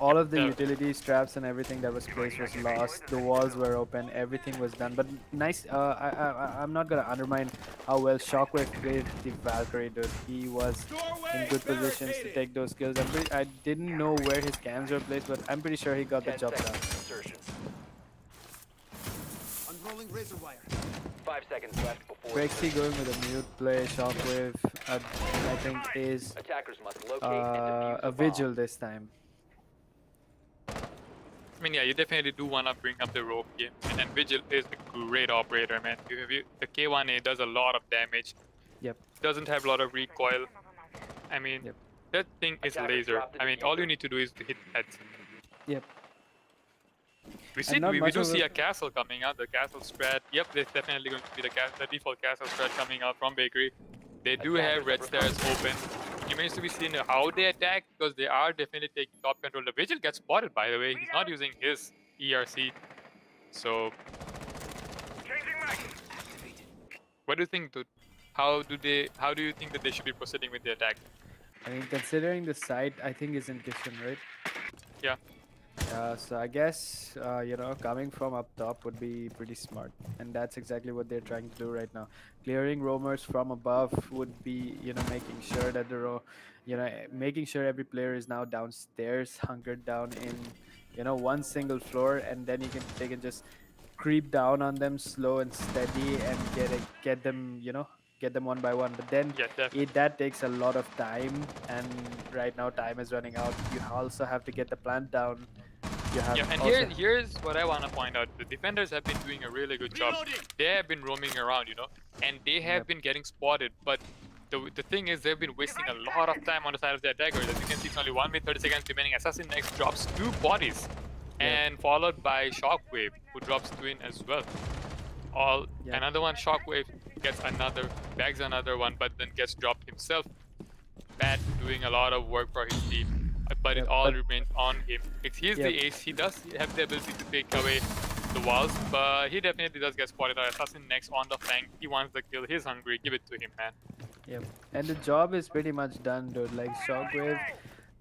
All of the Yeah. utilities, traps, and everything that was placed was lost. The walls were open. Everything was done. But nice. I'm not gonna undermine how well Shockwave played the Valkyrie, dude. He was in good positions to take those kills. I didn't know where his cams were placed, but I'm pretty sure he got the 10 job seconds done. to insertion. Unrolling razor wire. 5 seconds left before Brexy going with a mute play. Shockwave, I think, is attackers must locate and defuse a bomb. vigil this time. I mean, yeah, you definitely do want to bring up the rope game, and Vigil is a great operator, man. The K1A does a lot of damage. Yep. Doesn't have a lot of recoil. I mean, Yep. that thing is Attackers laser. drop the I mean, all you diffuser. need to do is to hit heads. Yep. We not do much of see a- a castle coming out. The castle strat. Yep, there's definitely going to be the default castle strat coming out from Bakery. They do have red stairs open. Remains to be seen how they attack because they are definitely taking top control. The Vigil gets spotted, by the way. He's not using his ERC. So, what do you think, dude? How do you think that they should be proceeding with the attack? I mean, considering the site, I think is in kitchen, right? Yeah. So I guess coming from up top would be pretty smart, and that's exactly what they're trying to do right now. Clearing roamers from above would be making sure that making sure every player is now downstairs, hunkered down in one single floor, and then they can just creep down on them slow and steady and get them one by one. But then Yeah, definitely. that takes a lot of time, and right now time is running out. You also have to get the plant down. Yeah, and here's what I want to point out. The defenders have been doing a really good job. They have been roaming around, and they have been getting spotted. But the thing is, they've been wasting a lot of time on the side of the attackers. As you can see, it's only 1 minute 30 seconds remaining. Assassin next drops 2 bodies, and followed by Shockwave, who drops Twin as well. Another one, Shockwave bags another one, but then gets dropped himself. Pat doing a lot of work for his team. But it all remains on him. He's the ace. He does have the ability to take away the walls, but he definitely does get spotted. Assassin next on the flank. He wants the kill. He's hungry. Give it to him, man. Yep. And the job is pretty much done, dude. Like Shockwave,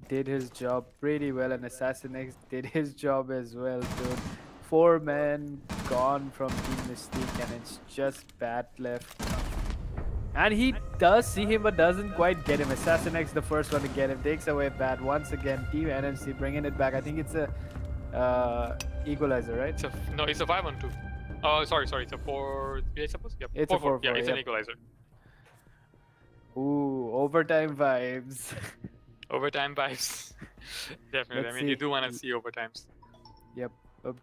did his job pretty well, and Assassin X did his job as well, dude. 4 men gone from Team Mystique, and it's just Bat left. And he does see him, but doesn't quite get him. Assassin X, the first one to get him, takes away Bat once again. Team NMC bringing it back. I think it's a equalizer, right? No, it's a 5-on-2. Oh, sorry, it's a 4-3, I suppose. Yep. It's a 4-4, Yeah, it's an yep. equalizer. Ooh, overtime vibes. Overtime vibes. Definitely. Let's I mean, you see. do want to see overtimes. Yep.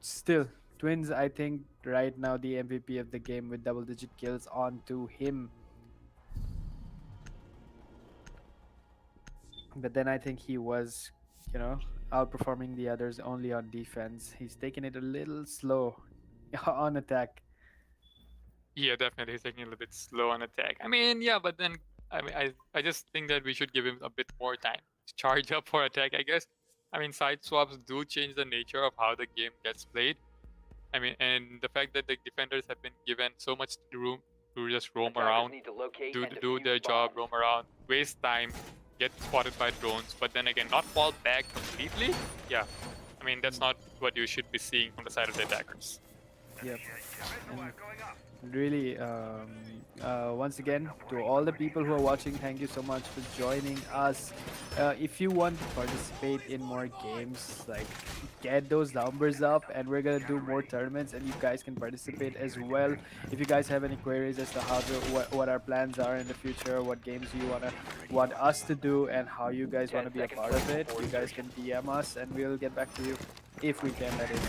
Still, Twins, I think right now the MVP of the game with double-digit kills onto him. But then I think he was, outperforming the others only on defense. He's taking it a little slow on attack. Yeah, definitely. He's taking a little bit slow on attack. I mean, yeah, but then I just think that we should give him a bit more time to charge up for attack, I guess. I mean, side swaps do change the nature of how the game gets played. I mean, and the fact that the defenders have been given so much room to just roam Attackers around, need to locate do and do defuse their job, bombs. roam around, waste time, get spotted by drones, but then again, not fall back completely. Yeah, I mean, that's not what you should be seeing from the side of the attackers. Yep. And really, once again, to all the people who are watching, thank you so much for joining us. If you want to participate in more games, like get those numbers up, and we're gonna do more tournaments, and you guys can participate as well. If you guys have any queries as to how to what our plans are in the future, what games you want us to do, and how you guys want to be a part of it, you guys can DM us, and we'll get back to you if we can. That is.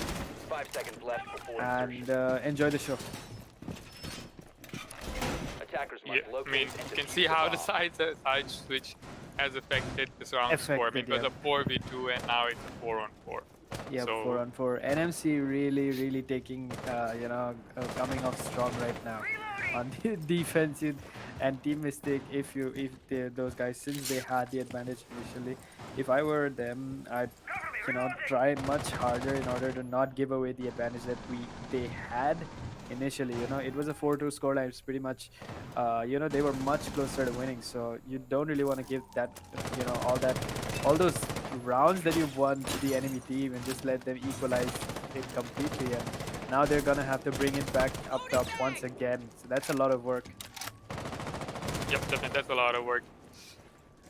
5 seconds left before And insertion. enjoy the show. Attackers Yeah, must I locate mean, and you can defuse see how the bomb. side switch has affected this round score. I mean, Affected, it was yeah. a 4v2 and now it's a 4-on-4. Yeah, So- 4-on-4. NMC really taking, coming off strong right now on the defensive and Team Mystique. Those guys, since they had the advantage initially, if I were them, I'd try much harder in order to not give away the advantage that they had initially. It was a 4-2 scoreline. It's pretty much, they were much closer to winning. So you don't really want to give that, all those rounds that you've won to the enemy team and just let them equalize it completely. And now they're gonna have to bring it back up top once again. So that's a lot of work. Yep, definitely, that's a lot of work.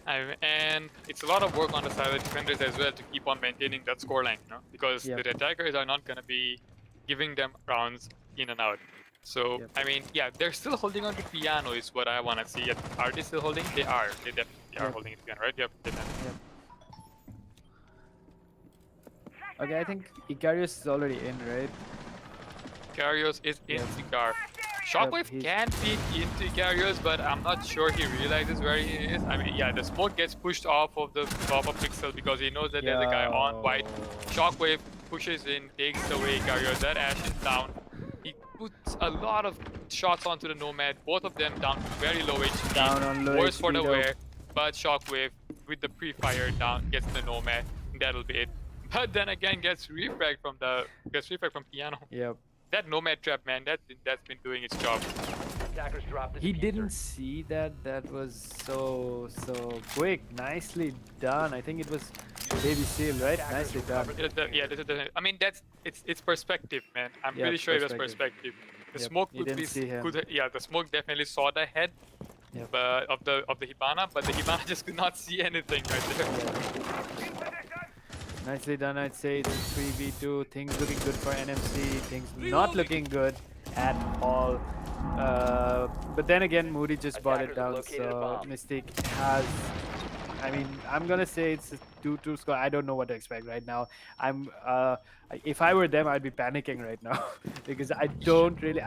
And it's a lot of work on the side of the defenders as well to keep on maintaining that scoreline, because Yep. the attackers are not going to be giving them rounds in and out. So, Yep. I mean, yeah, they're still holding on to piano is what I want to see. Are they still holding? They are. They definitely are Yep. holding it piano, right? Yep, definitely. Yep. Okay, I think Icarius is already in, right? Karios is in Yep. Cigar. Shockwave he's- can peek into Karios, but I'm not sure he realizes where he is. I mean, yeah, the smoke gets pushed off of the top of Pixel because he knows that there's a guy on white. Shockwave pushes in, takes away Karios. That Ash is down. He puts a lot of shots onto the Nomad, both of them down to very low HP. Down on low Worse for HP the though. wear, but Shockwave with the pre-fire down gets the Nomad. That'll be it. But then again, gets refragged from Piano. Yep. That Nomad trap, man, that's been doing its job. Attackers drop the He diffuser. didn't see that. That was so quick. Nicely done. I think it was Baby Seal, right? Nicely done. Yeah, this is I mean, it's perspective, man. I'm Yeah, pretty sure it was perspective. perspective. The Yep, smoke he could didn't be see him. the smoke definitely saw the head, Yep. but of the Hibana, but the Hibana just could not see anything right there. Yeah. Nicely done, I'd say. It's a 3v2. Things looking good for NMC. Things not looking good at all. But then again, Moody just brought it Attackers have down. located a So bomb. Mystique has. I mean, I'm gonna say it's a 2-2 score. I don't know what to expect right now. If I were them, I'd be panicking right now because I don't really.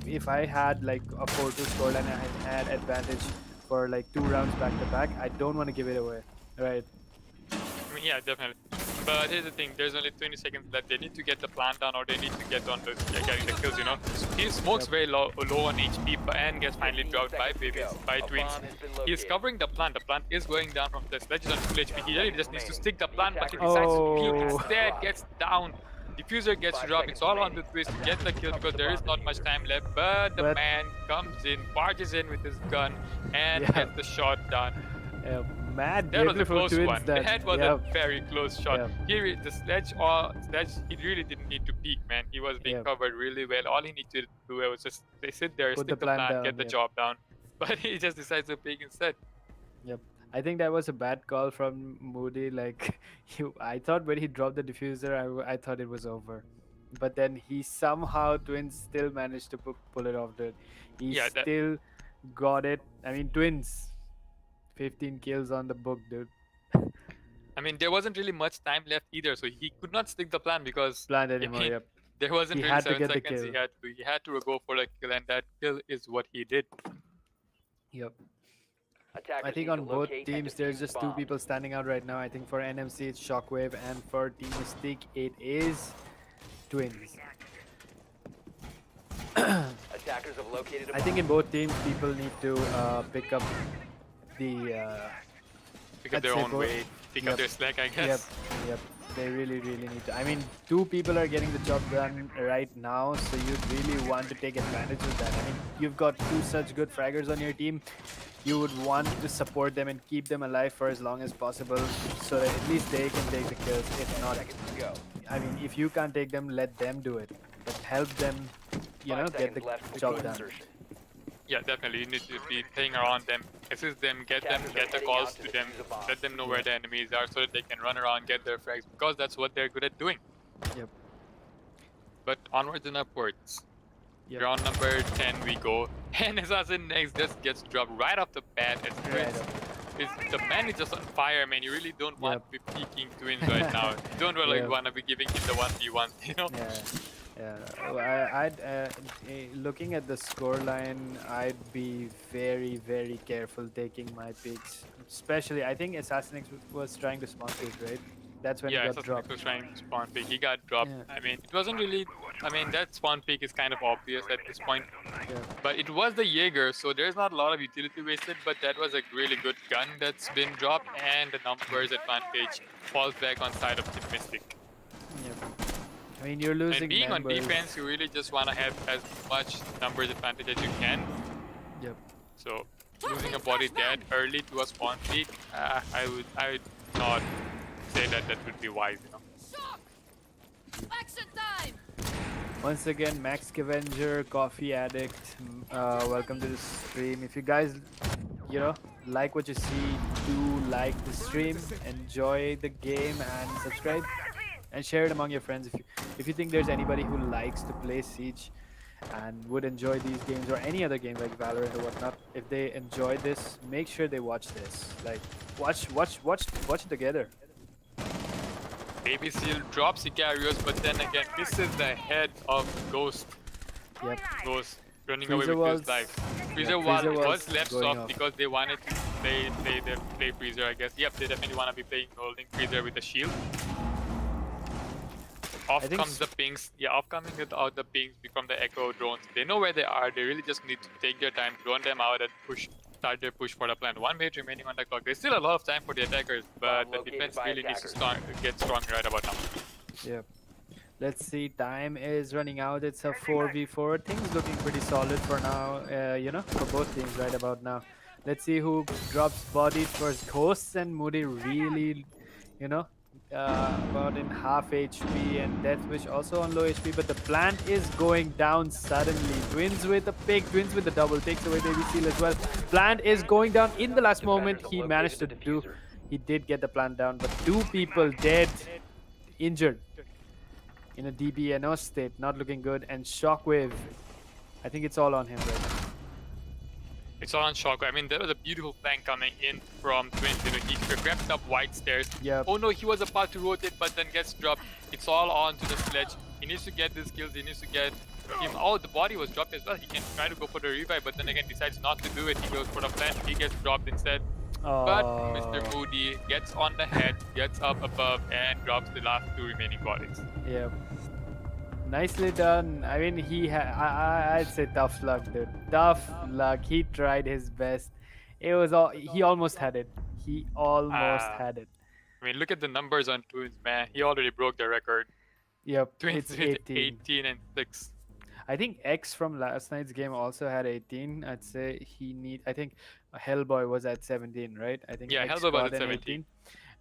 If I had like a 4-2 scoreline and I had advantage for like 2 rounds back to back, I don't want to give it away. Right. I mean, yeah, definitely. But here's the thing, there's only 20 seconds left. They need to get the plant down or they need to get on the getting the kills, He smokes Yep. very low on HP and gets finally dropped by babies, by twins. He's covering the plant. The plant is going down from the sledge on full HP. He really just needs to stick the plant, but he decides to peek Oh. instead, gets down. Diffuser gets dropped. It's all on the twist to get the kill because there is not much time left. But the man comes in, barges in with his gun, and Yeah. gets the shot done. mad That was a gameplay from close Twins. one. That was yeah, a very close shot. Yeah. Here, the sledge, he really didn't need to peek, man. He was being Yeah. covered really well. All he needed to do was just they sit there, Put stick the the plan plan, down, get the yep. job down. But he just decides to peek instead. Yep. I think that was a bad call from Moody. Like, I thought when he dropped the diffuser, I thought it was over. But then he somehow, Twins still managed to pull it off, dude. He Yeah, that- still got it. I mean, Twins, 15 kills on the book, dude. I mean, there wasn't really much time left either, so he could not stick the plan because Planned I anymore, mean, yep. there wasn't He really had to 7 get the seconds. kill. He had to go for a kill, and that kill is what he did. Yep. Attackers I think need on to both locate and teams, there's defuse just two bombs. people standing out right now. I think for NMC, it's Shockwave, and for Team Mystique, it is Twins. Attackers have located a I think in both teams, people need to pick up the. Pick up I'd their say own both- weight, pick Yep. up their slack, I Yep, guess. yep. They really need to. I mean, two people are getting the job done right now, so you really want to take advantage of that. I mean, you've got two such good fraggers on your team. You would want to support them and keep them alive for as long as possible, so that at least they can take the kills. If not, seconds to go. I mean, if you can't take them, let them do it. But help them, 5 get seconds the left before job done. insertion. Yeah, definitely. You need to be playing around them, assist them, get the heading calls out to to them, defuse a bomb. let them know where the enemies are so that they can run around, get their frags, because that's what they're good at doing. Yep. But onwards and upwards. Yep. Round number 10 we go. And Assassin next just gets dropped right off the bat as Twins. The man is just on fire, man. You really don't want to be peeking Twins right now. You don't really Yep. want to be giving him the 1v1, you know? Yeah, yeah. I'd looking at the scoreline, I'd be very careful taking my picks. Especially, I think Assassin X was trying to spawn pick, right? That's when Yeah, he got Assassin dropped. was trying to spawn pick. He got dropped. Yeah. I mean, it wasn't really. I mean, that spawn pick is kind of obvious at this point. Yeah. But it was the Jaeger, so there's not a lot of utility wasted. But that was a really good gun that's been dropped, and the numbers advantage falls back on side of Team Mystique. Yep. I mean, you're losing And being on members. defense, you really just want to have as much numbers advantage as you can. Yep. So losing a body that early to a spawn peak, I would not say that would be wise, you know. Shock! Action time! Once again, Max Scavenger, Coffee Addict, welcome to the stream. If you guys, like what you see, do like the stream, enjoy the game, and subscribe, and share it among your friends. If you think there's anybody who likes to play Siege and would enjoy these games or any other game like Valorant or whatnot, if they enjoy this, make sure they watch this. Like, watch it together. Baby Seal drops Sicarios, but then again misses the head of Ghost. Yep. Ghost running Freezer away with was- his life. yeah, Freezer Freezer was was left going soft off. because they wanted to play Freezer, I guess. Yep, they definitely want to be holding Freezer with a shield. Off think comes the pings. Yeah, off coming without the pings from the Echo drones. They know where they are. They really just need to take their time, drone them out, and start their push for the plan. 1 minute remaining on the clock. There's still a lot of time for the attackers, but the Located defense by really needs to attackers. get stronger right about now. Yep. Let's see, time is running out. It's a 4v4. Things looking pretty solid for now, for both teams right about now. Let's see who drops bodies first. Ghosts and Moody really, about in half HP, and Deathwish also on low HP, but the plant is going down suddenly. Twins with a pick, Twins with the double, takes away Baby Seal as well. Plant is going down in the last moment. Defenders He have managed to located the diffuser. he did get the plant down, but two people dead, injured in a DBNO state, not looking good. And Shockwave, I think it's all on him right now. It's all on Shock. I mean, there was a beautiful flank coming in from Twins. He crept up white stairs. Yep. Oh no, he was about to rotate, but then gets dropped. It's all on to the sledge. He needs to get these kills. He needs to get him. Oh, the body was dropped as well. He can try to go for the revive, but then again decides not to do it. He goes for the plant. He gets dropped instead. But Mr. Moody gets on the head, gets up above, and drops the last 2 remaining bodies. Yep. Nicely done. I mean, I'd say tough luck, dude. Tough luck. He tried his best. It was he almost had it. He almost had it. I mean, look at the numbers on Twins, man. He already broke the record. Yep. Twins It's with 18. 18 and 6. I think X from last night's game also had 18. I'd say I think Hellboy was at 17, right? I think Yeah, X Hellboy was got at an 17. 18.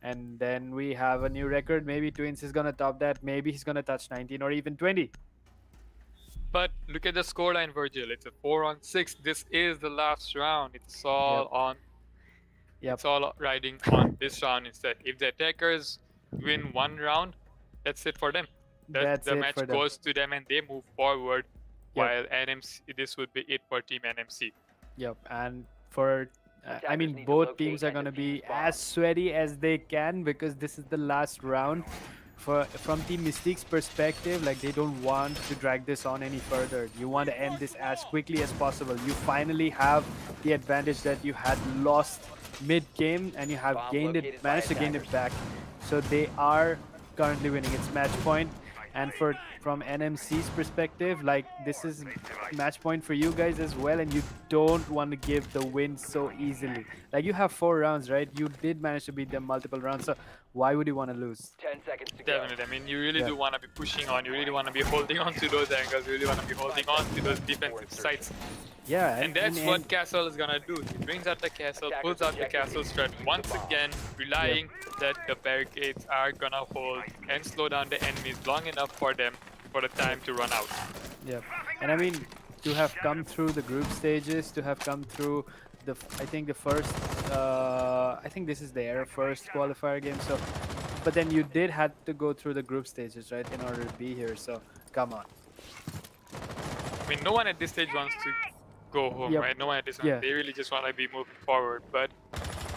And then we have a new record. Maybe Twins is gonna top that. Maybe he's gonna touch 19 or even 20. But look at the scoreline, Virgil. It's a 4-on-6. This is the last round. Yep. Yep. It's all riding on this round instead. If the attackers win one round, that's it for them. That's The it match for them. goes to them and they move forward. Yep. While NMC, this would be it for Team NMC. Yep. And for I Attackers mean, need to both locate teams are and gonna defuse be bombs. as sweaty as they can because this is the last round. From Team Mystique's perspective, like they don't want to drag this on any further. You want to end this as quickly as possible. You finally have the advantage that you had lost mid-game and you have Bomb gained located it, by managed to gain it attackers. back. So they are currently winning. It's match point. And from NMC's perspective, like this is match point for you guys as well, and you don't want to give the win so easily. Like you have 4 rounds, right? You did manage to beat them multiple rounds, so why would you want to lose? 10 seconds to go. Definitely. I mean, you really Yeah. do want to be pushing on. You really want to be holding on to those angles. You really want to be holding on to those defensive sites. Yeah, And that's what Castle is gonna do. He brings out the castle, pulls out the castle strat once again, relying that the barricades are gonna hold and slow down the enemies long enough for them for the time to run out. Yeah, and I mean to have come through the group stages, to have come through I think the first, I think this is their first qualifier game. So, but then you did had to go through the group stages, right, in order to be here. So, come on. I mean, no one at this stage wants to go home, Yep. right? No one at this Yeah. They really just want to be moving forward. But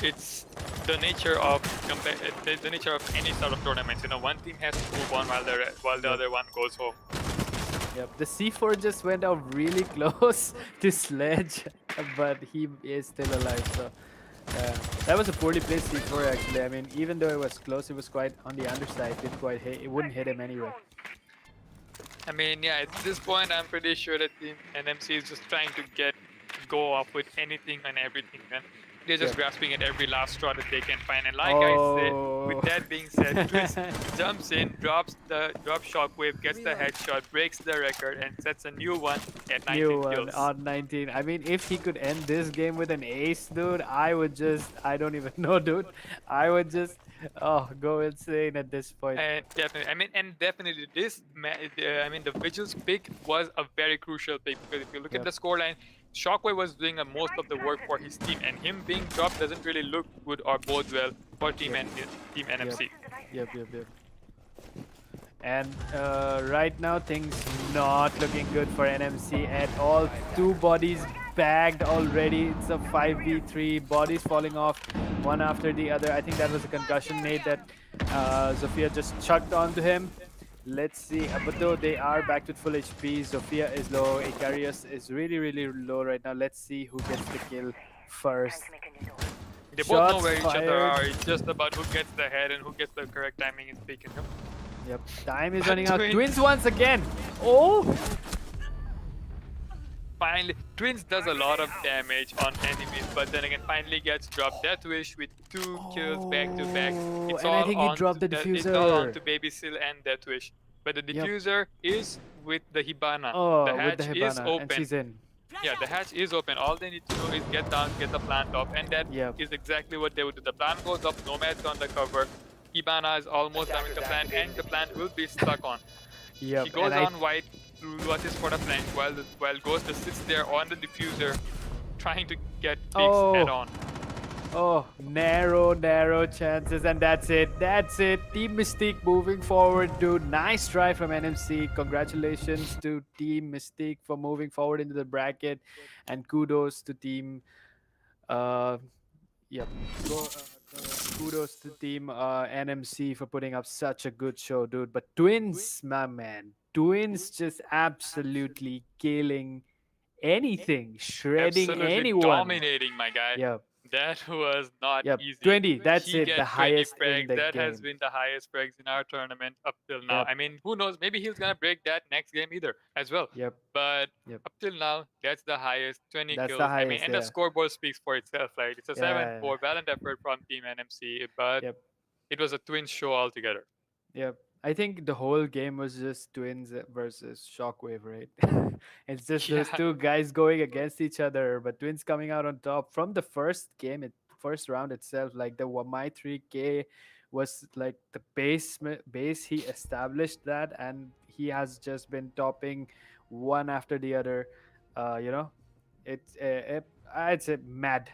it's the nature of the nature of any sort of tournament. You know, one team has to move on while the other one goes home. Yep, the C4 just went out really close to Sledge, but he is still alive. So that was a poorly placed C4 actually. I mean, even though it was close, it was quite on the underside. It didn't quite hit. It wouldn't hit him anyway. I mean, yeah, at this point, I'm pretty sure that Team NMC is just trying to go off with anything and everything, man. They're just grasping at every last straw that they can find. And like I said, with that being said, Twist jumps in, drops Shockwave, gets the headshot, breaks the record, and sets a new one at 19 New one kills. on 19. I mean, if he could end this game with an ace, dude, I don't even know, dude. I would just, go insane at this point. And definitely, the Vigil's pick was a very crucial pick because if you look at the scoreline, Shockwave was doing most of the work for his team, and him being dropped doesn't really look good or bode well for Team NMC. Yep. And right now, things not looking good for NMC at all. 2 bodies bagged already. It's a 5v3. Bodies falling off one after the other. I think that was a concussion nade that Zofia just chucked onto him. Let's see. But though they are back to full HP, Zofia is low. Icarius is really, really low right now. Let's see who gets the kill first. They both know Shots where each other fired. are. It's just about who gets the head and who gets the correct timing in speaking. Yep. Time is running out. Twins. Twins once again. Oh! Finally, Twins does a lot of damage on enemies, but then again, finally gets dropped. Death Wish with 2 kills back to back. It's and I think he dropped the It's all on diffuser. to Baby Seal and Death Wish. But the diffuser is with the Hibana. Oh, the with hatch the is Hibana. And open. she's in. Yeah, the hatch is open. All they need to do is get down, get the plant off, and that is Yep. exactly what they would do. The plant goes up, Nomad's on the cover. Hibana is almost done with the plant, and the plant will be stuck on. Yep. She goes and on white to assist for the flank while Ghost just sits there on the diffuser trying to get Pix head on. Oh, narrow chances, and that's it. Team Mystique moving forward, dude. Nice try from NMC. Congratulations to Team Mystique for moving forward into the bracket, and kudos to Team. Yep. Kudos to Team NMC for putting up such a good show, dude. But Twins, my man, Twins just absolutely killing anything, shredding Absolutely anyone. dominating, my guy. Yep. That was not Yep, easy. 20, that's He it, gets the 20 highest in frags. the That has game. been the highest frags in our tournament up till now. Yep. I mean, who knows? Maybe he's gonna break that next game either as well. Yep. But Yep. up till now, that's the highest, 20 That's kills. the I mean, highest, and yeah. the scoreboard speaks for itself. Like it's a Yeah. 7-4 valiant effort from Team NMC, but Yep. it was a twin show altogether. Yep. I think the whole game was just Twins versus Shockwave, right? It's just those Yeah, two guys going against each other, but Twins coming out on top from the first game, first round itself. Like the my 3K was like the base he established that, and he has just been topping one after the other. You know, it's I'd say mad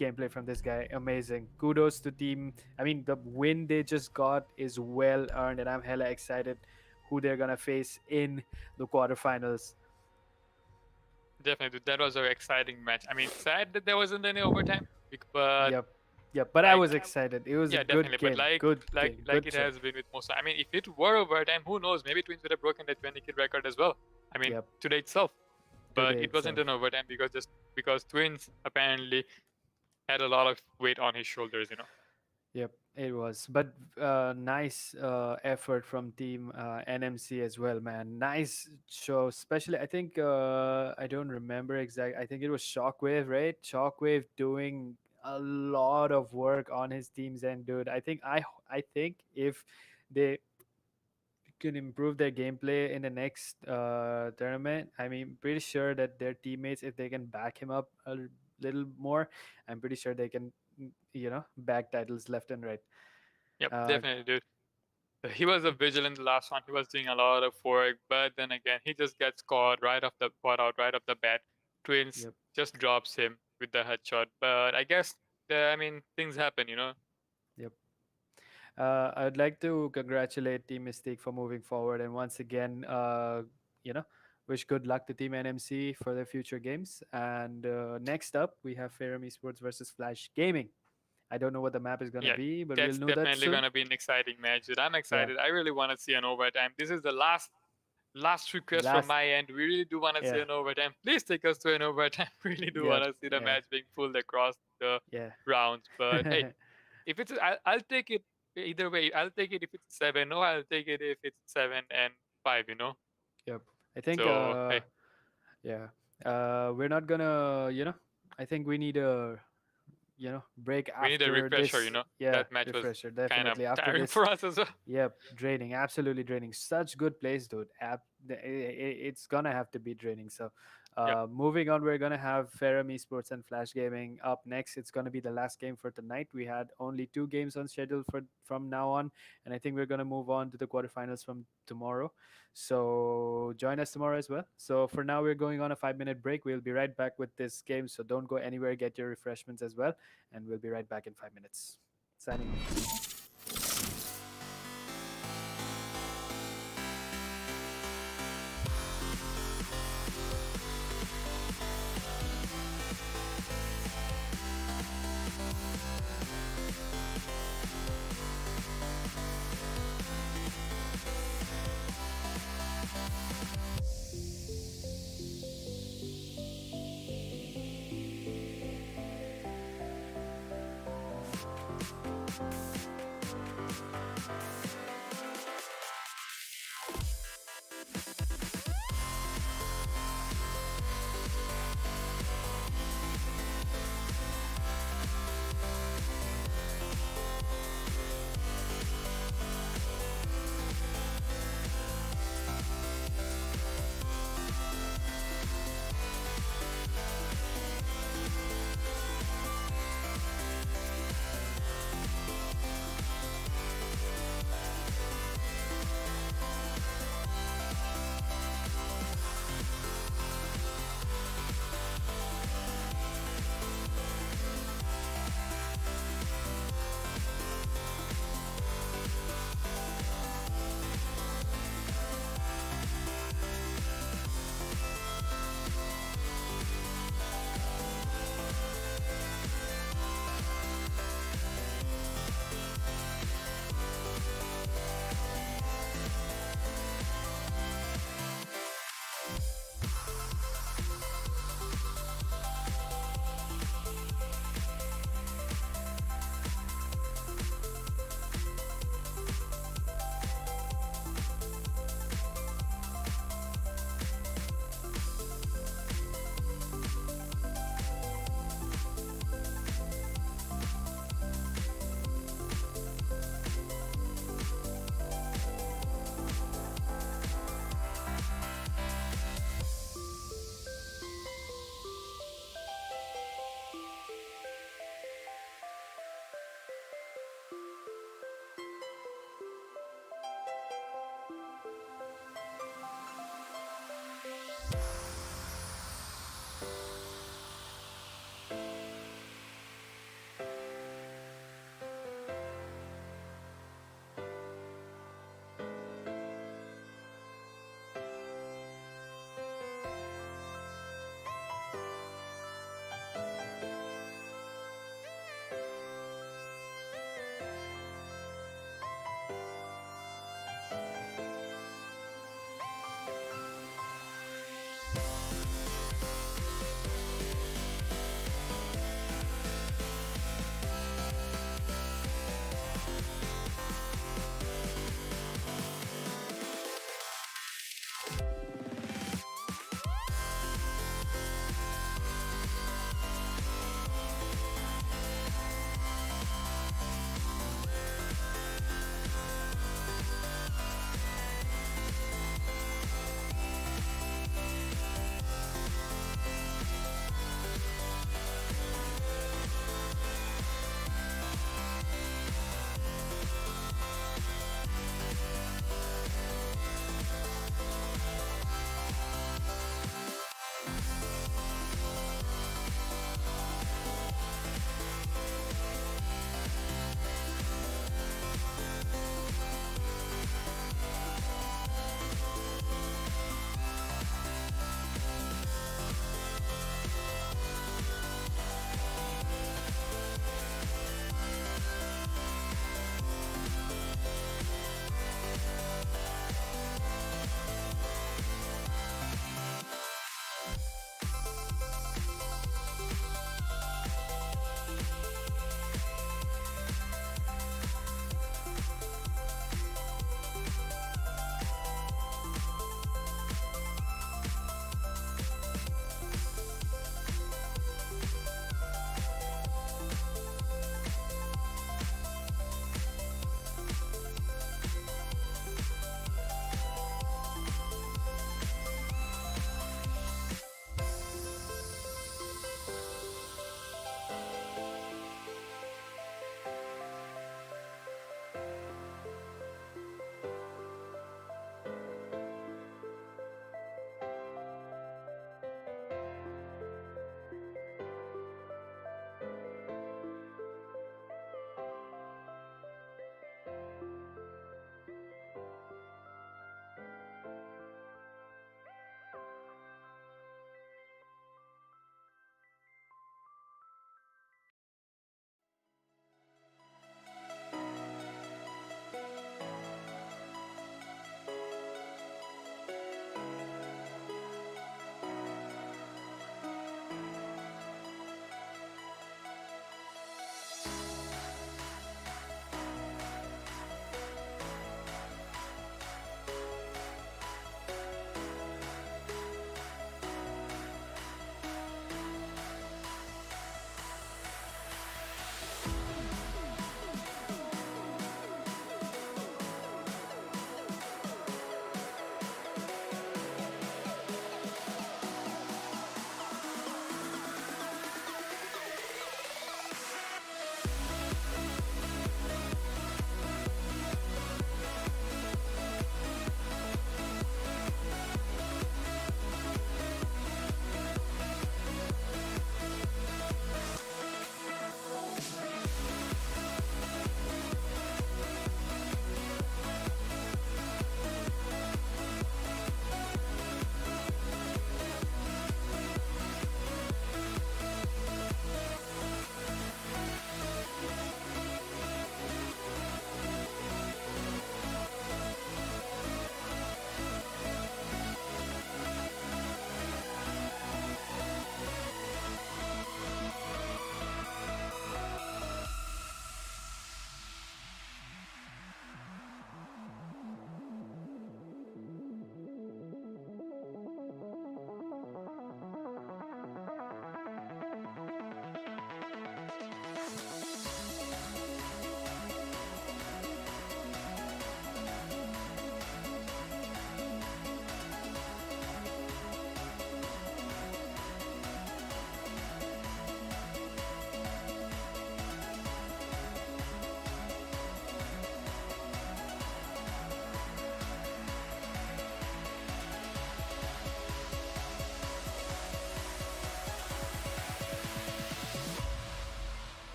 gameplay from this guy. Amazing. Kudos to team. I mean, the win they just got is well earned, and I'm hella excited who they're gonna face in the quarterfinals. definitely. That was an exciting match. I mean, sad that there wasn't any overtime, but Yep, yep. But I like, was excited. It was a yeah, good definitely. But game. Good like game. like Good it show. has been with most. I mean, if it were overtime, who knows? Maybe Twins would have broken the 20 kill record as well. I mean, Yep. today itself. But Today it wasn't itself. an overtime because Twins apparently had a lot of weight on his shoulders. Yep, it was. But nice effort from team NMC as well, man. Nice show. Especially, I think I don't remember exact. I think it was Shockwave, right? Shockwave doing a lot of work on his team's end, dude. I think if they can improve their gameplay in the next tournament, I mean, pretty sure that their teammates, if they can back him up a little more, I'm pretty sure they can, bag titles left and right. Yep, Uh, definitely, dude. He was a vigilant the last one. He was doing a lot of work, but then again, he just gets caught out right off the bat. Twins yep, just drops him with the headshot. But I guess I mean things happen. yep. I would like to congratulate Team Mystique for moving forward, and once again, you know, wish good luck to Team NMC for their future games. And next up, we have Ferrum Esports versus Flash Gaming. I don't know what the map is gonna Yeah, be, but we'll that's know that definitely soon. gonna be an exciting match, dude. I'm Yeah, excited. I really want to see an overtime. This is the last request from last, my end. We really do want to see yeah, an overtime. Please take us to an overtime. Really do yeah, want to see the yeah, match being pulled across the yeah. rounds. But hey, if I'll take it either way. I'll take it if it's 7. No, I'll take it if it's 7-5. Yep. I think So hey, yeah. We're not gonna, I think we need a, break we need a after refresher. this. Yeah, That match was refresher kind of definitely after tiring this. for us as well. Yep, draining, absolutely draining. Such good plays, dude. It's gonna have to be draining. So, Yep. moving on, we're gonna have Ferrum Esports and Flash Gaming up next. It's gonna be the last game for tonight. We had only 2 games on schedule for from now on, and I think we're gonna move on to the quarterfinals from tomorrow. So join us tomorrow as well. So for now, we're going on a 5-minute break. We'll be right back with this game. So don't go anywhere. Get your refreshments as well, and we'll be right back in 5 minutes. Signing off.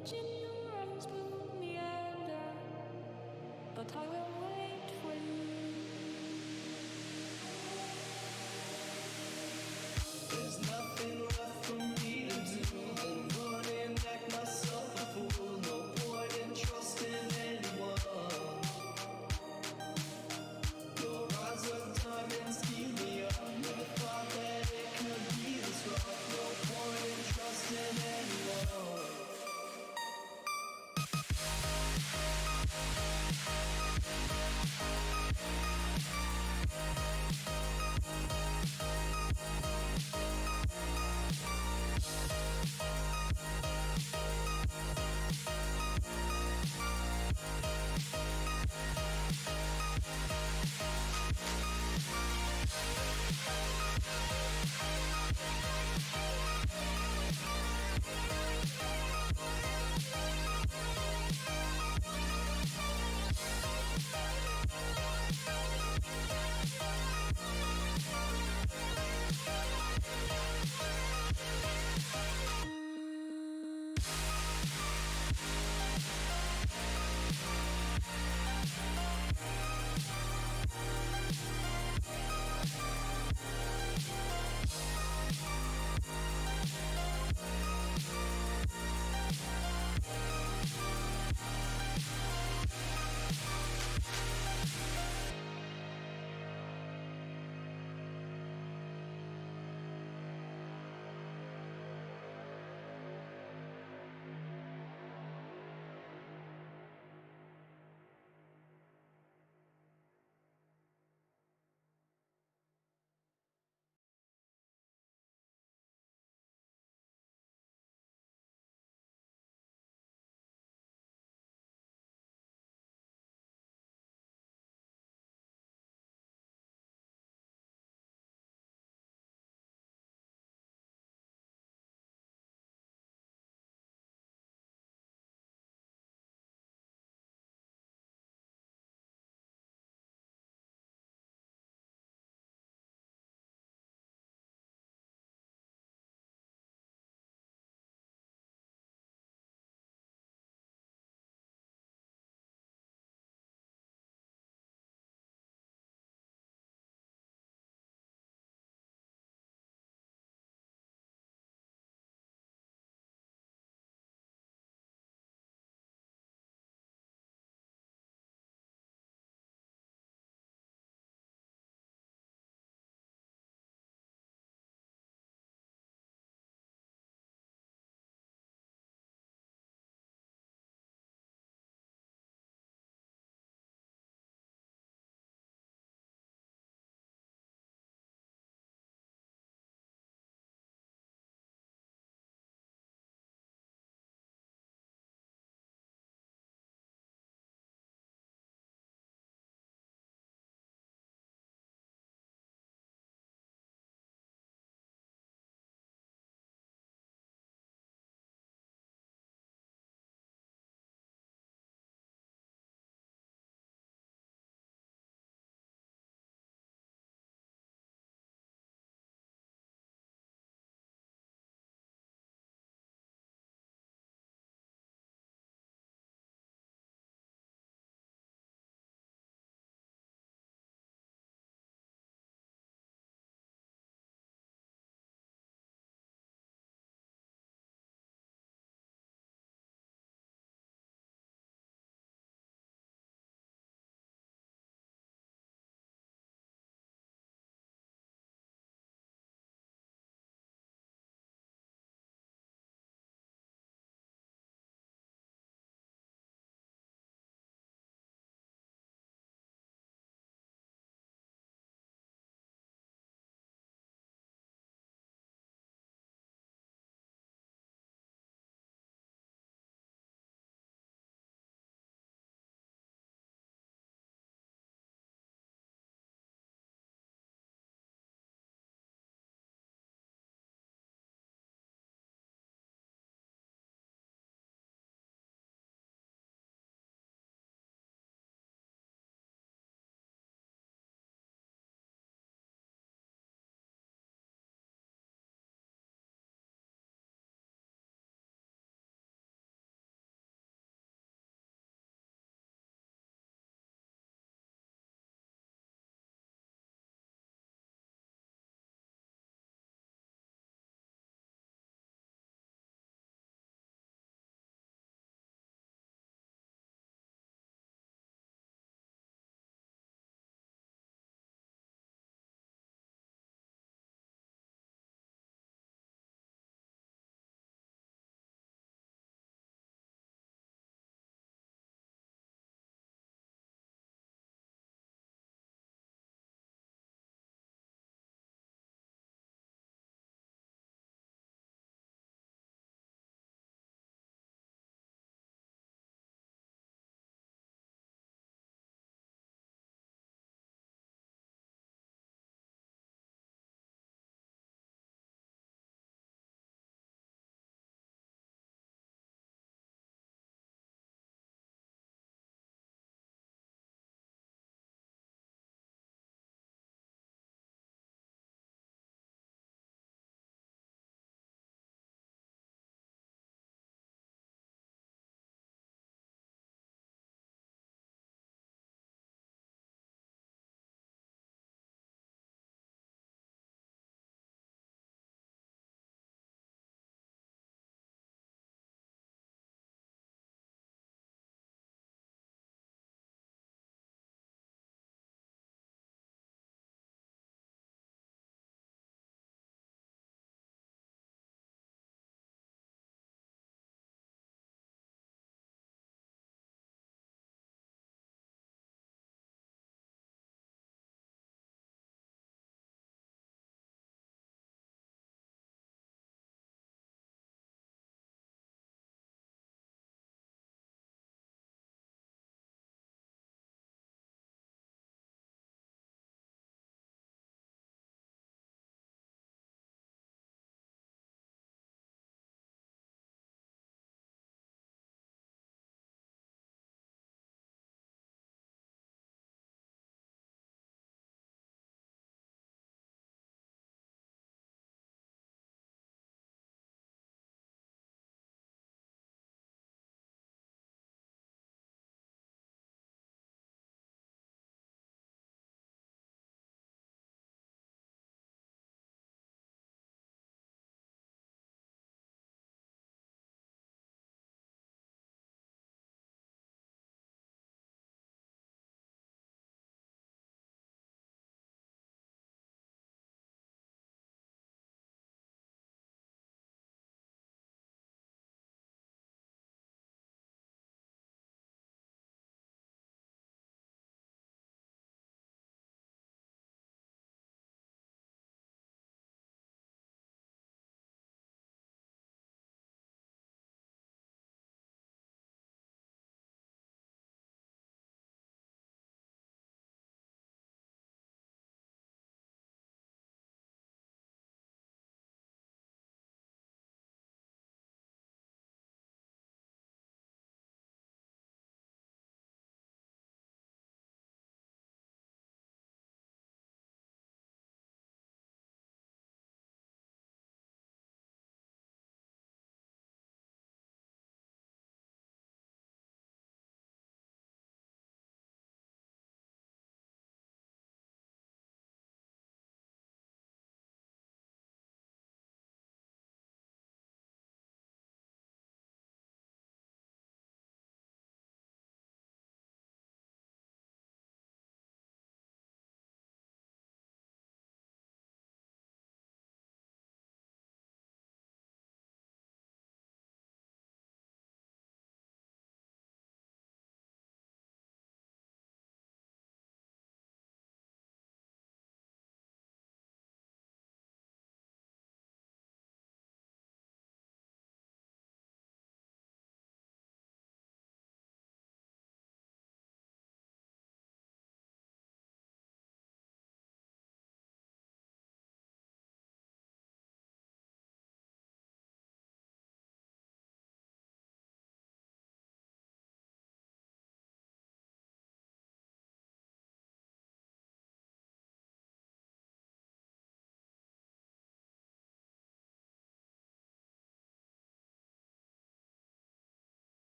imagine your eyes will meander, but I will wait for you. There's nothing left for me to do but run and act myself a fool. No point in trusting anyone. Your eyes of diamonds keep me up. Never thought that it could be this rough. No point in trusting anyone.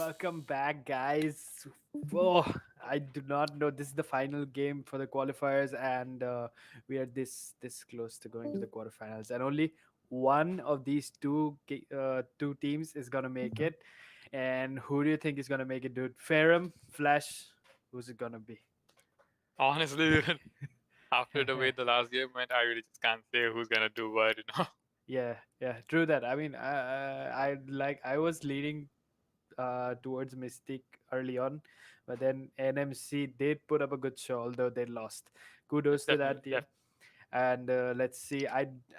Welcome back, guys. Whoa, I do not know. This is the final game for the qualifiers, and we are this close to going to the quarterfinals. And only one of these two teams is gonna make it. And who do you think is gonna make it, dude? Ferrum, Flash. Who's it gonna be? Honestly, dude, after the way the last game went, I really just can't say who's gonna do what, you know. Yeah, true that. I mean, I was leaning towards Mystique early on, but then NMC did put up a good show, although they lost. Kudos to Definitely, that team. And let's see.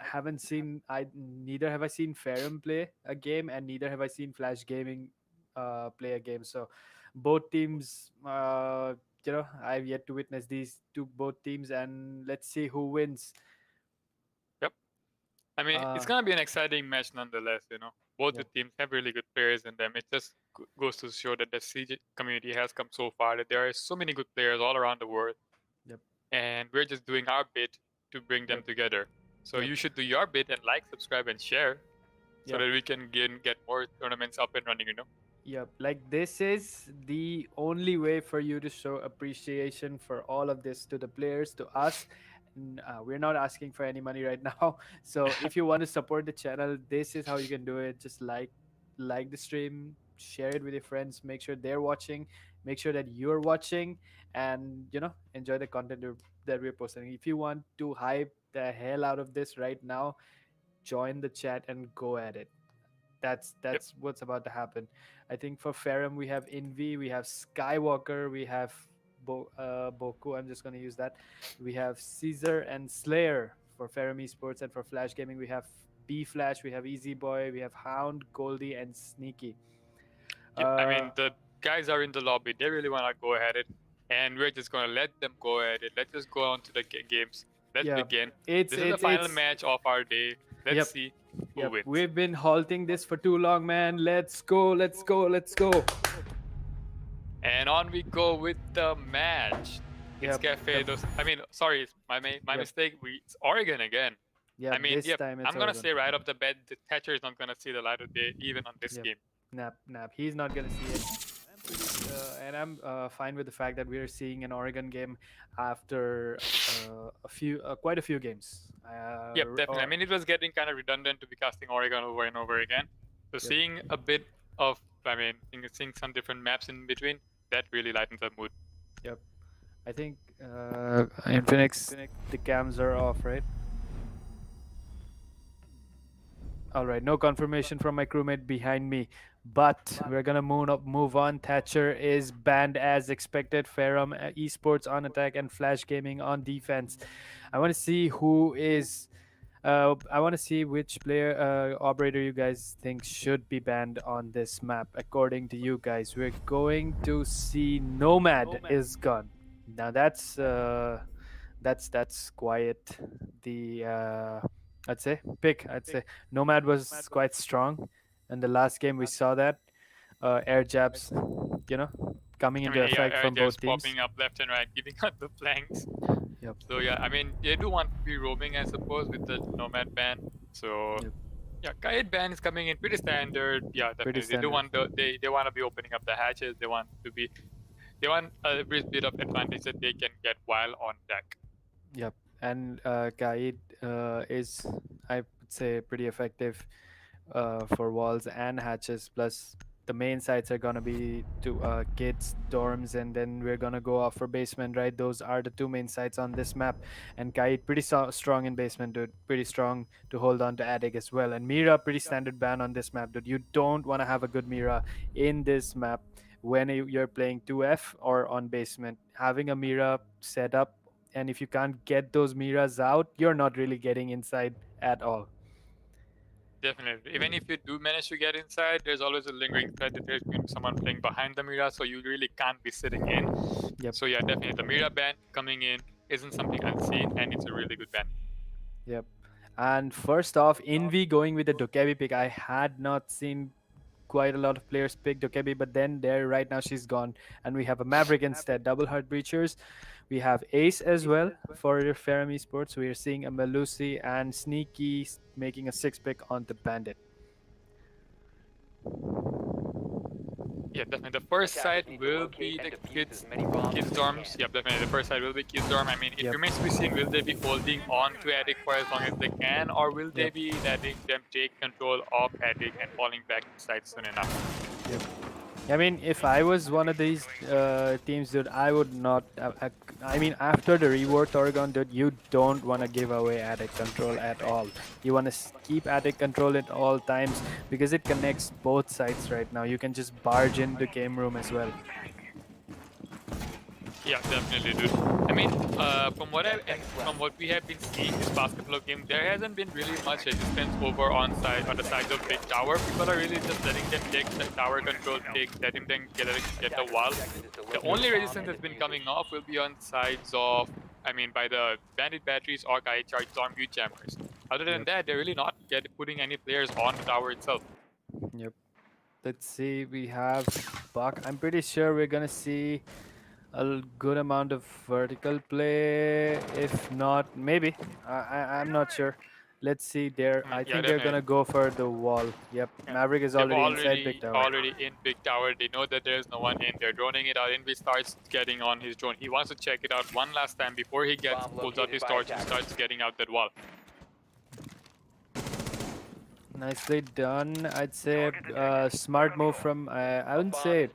Haven't seen. I neither have I seen Ferrum play a game, and neither have I seen Flash Gaming play a game. So both teams, I've yet to witness these both teams, and let's see who wins. Yep. I mean, it's Uh, gonna be an exciting match nonetheless. You know, both the Yep. teams have really good players in them. It just goes to show that the CJ community has come so far that there are so many good players all around the world, Yep. and we're just doing our bit to bring them Yep. together. So Yep. you should do your bit and like, subscribe, and share, so Yep. that we can get more tournaments up and running. You know. Yep, like this is the only way for you to show appreciation for all of this to the players, to us. We're not asking for any money right now. So if you want to support the channel, this is how you can do it. Just like the stream, share it with your friends, make sure they're watching, make sure that you're watching, and enjoy the content that we're posting. If you want to hype the hell out of this right now, join the chat and go at it. that's Yep. that's what's about to happen. I think for Ferrum we have Envy, we have Skywalker, we have Boku. I'm just going to use that. We have Caesar and Slayer for Ferrum Esports, and for Flash Gaming we have B Flash, we have Easy Boy, we have Hound, Goldie, and Sneaky. Yep. I mean, Uh, the guys are in the lobby. They really want to go at it, and we're just gonna let them go at it. Let's just go on to the games. Let's Yeah, begin. it's This is the it's final it's match of our day. Let's Yep. see who Yep, wins. we've been halting this for too long, man. Let's go, let's go, let's go. And on we go with the match. It's Yep, Cafe the- dos. I mean, sorry, it's my Yep. mistake. It's Oregon again. Yeah, I mean, this yep. time it's I'm gonna Oregon. say right off the bat, the Thatcher is not gonna see the light of day even on this Yep. game. Nap. He's not gonna see it. And I'm fine with the fact that we're seeing an Oregon game after quite a few games. Yep, definitely. I mean, it was getting kind of redundant to be casting Oregon over and over again. So seeing a bit of, seeing some different maps in between, that really lightens the mood. Yep. I think in Phoenix the cams are off, right? All right, no confirmation from my crewmate behind me, but we're gonna move on. Thatcher is banned as expected. Ferrum Esports on attack and Flash Gaming on defense. I want to see who is. I want to see which player operator you guys think should be banned on this map. According to you guys, we're going to see Nomad is gone. Now that's quiet. The I'd say Nomad was quite strong, and the last game we saw that air jabs, coming into effect air from jabs both teams. popping up left and right, giving out the flanks. Yep. So yeah, I mean, they do want to be roaming, I suppose, with the Nomad ban. So Yep. yeah, Kite ban is coming in pretty standard. Yeah, definitely. Pretty They do want they want to be opening up the hatches. They want a bit of advantage that they can get while on deck. Yep. And Kaid is, I would say, pretty effective for walls and hatches. Plus, the main sites are gonna be to kids dorms, and then we're gonna go off for basement, right? Those are the two main sites on this map. And Kaid pretty strong in basement, dude. Pretty strong to hold on to attic as well. And Mira pretty standard ban on this map, dude. You don't want to have a good Mira in this map when you're playing 2F or on basement. Having a Mira set up, and if you can't get those Miras out, you're not really getting inside at all. Definitely. Even if you do manage to get inside, there's always a lingering threat that there's been someone playing behind the Mira, so you really can't be sitting in. Yep. So yeah, definitely the Mira ban coming in isn't something unseen, and it's a really good ban. Yep. And first off, Envy going with the Dokebi pick. I had not seen quite a lot of players pick Dokebi, but then there right now she's gone, and we have a Maverick instead. Double Heart Breachers. We have Ace as well for your Ferrum Esports. We are seeing a Melusi and Sneaky making a 6 pick on the Bandit. Yeah, definitely. The first Attackers site need to will locate be and the defuse kids, as many bombs kids as they dorms. can. Yeah, definitely. The first site will be kids dorm. I mean, it Yep. remains to be seen. Will they be holding on to Attic for as long as they can, or will they Yep. be letting them take control of Attic and falling back inside soon enough? Yep. I mean, if I was one of these teams, dude, I would not. I mean, after the reworked Oregon, dude, you don't want to give away attic control at all. You want to keep attic control at all times because it connects both sides right now. You can just barge in the game room as well. Yeah, definitely, dude. I mean, from what from what we have been seeing this past couple of games, there hasn't been really much resistance over on the sides of big tower. People are really just letting them take the tower control, letting them get the wall. The only resistance that's been coming off will be on sides of, I mean, by the bandit batteries or guy charges on mute jammers. Other than that, they're really not putting any players on the tower itself. Yep. Let's see. We have Buck. I'm pretty sure we're gonna see a good amount of vertical play. If not, maybe. I'm not sure. Let's see there. I Yeah, think they're definitely. gonna go for the wall. Yep. Maverick is They're already inside big tower. already in big tower. They know that there's no one in. They're droning it out. Envy starts getting on his drone. He wants to check it out one last time before he pulls out his torch and starts getting out that wall. Nicely done. I'd say smart move from. I wouldn't say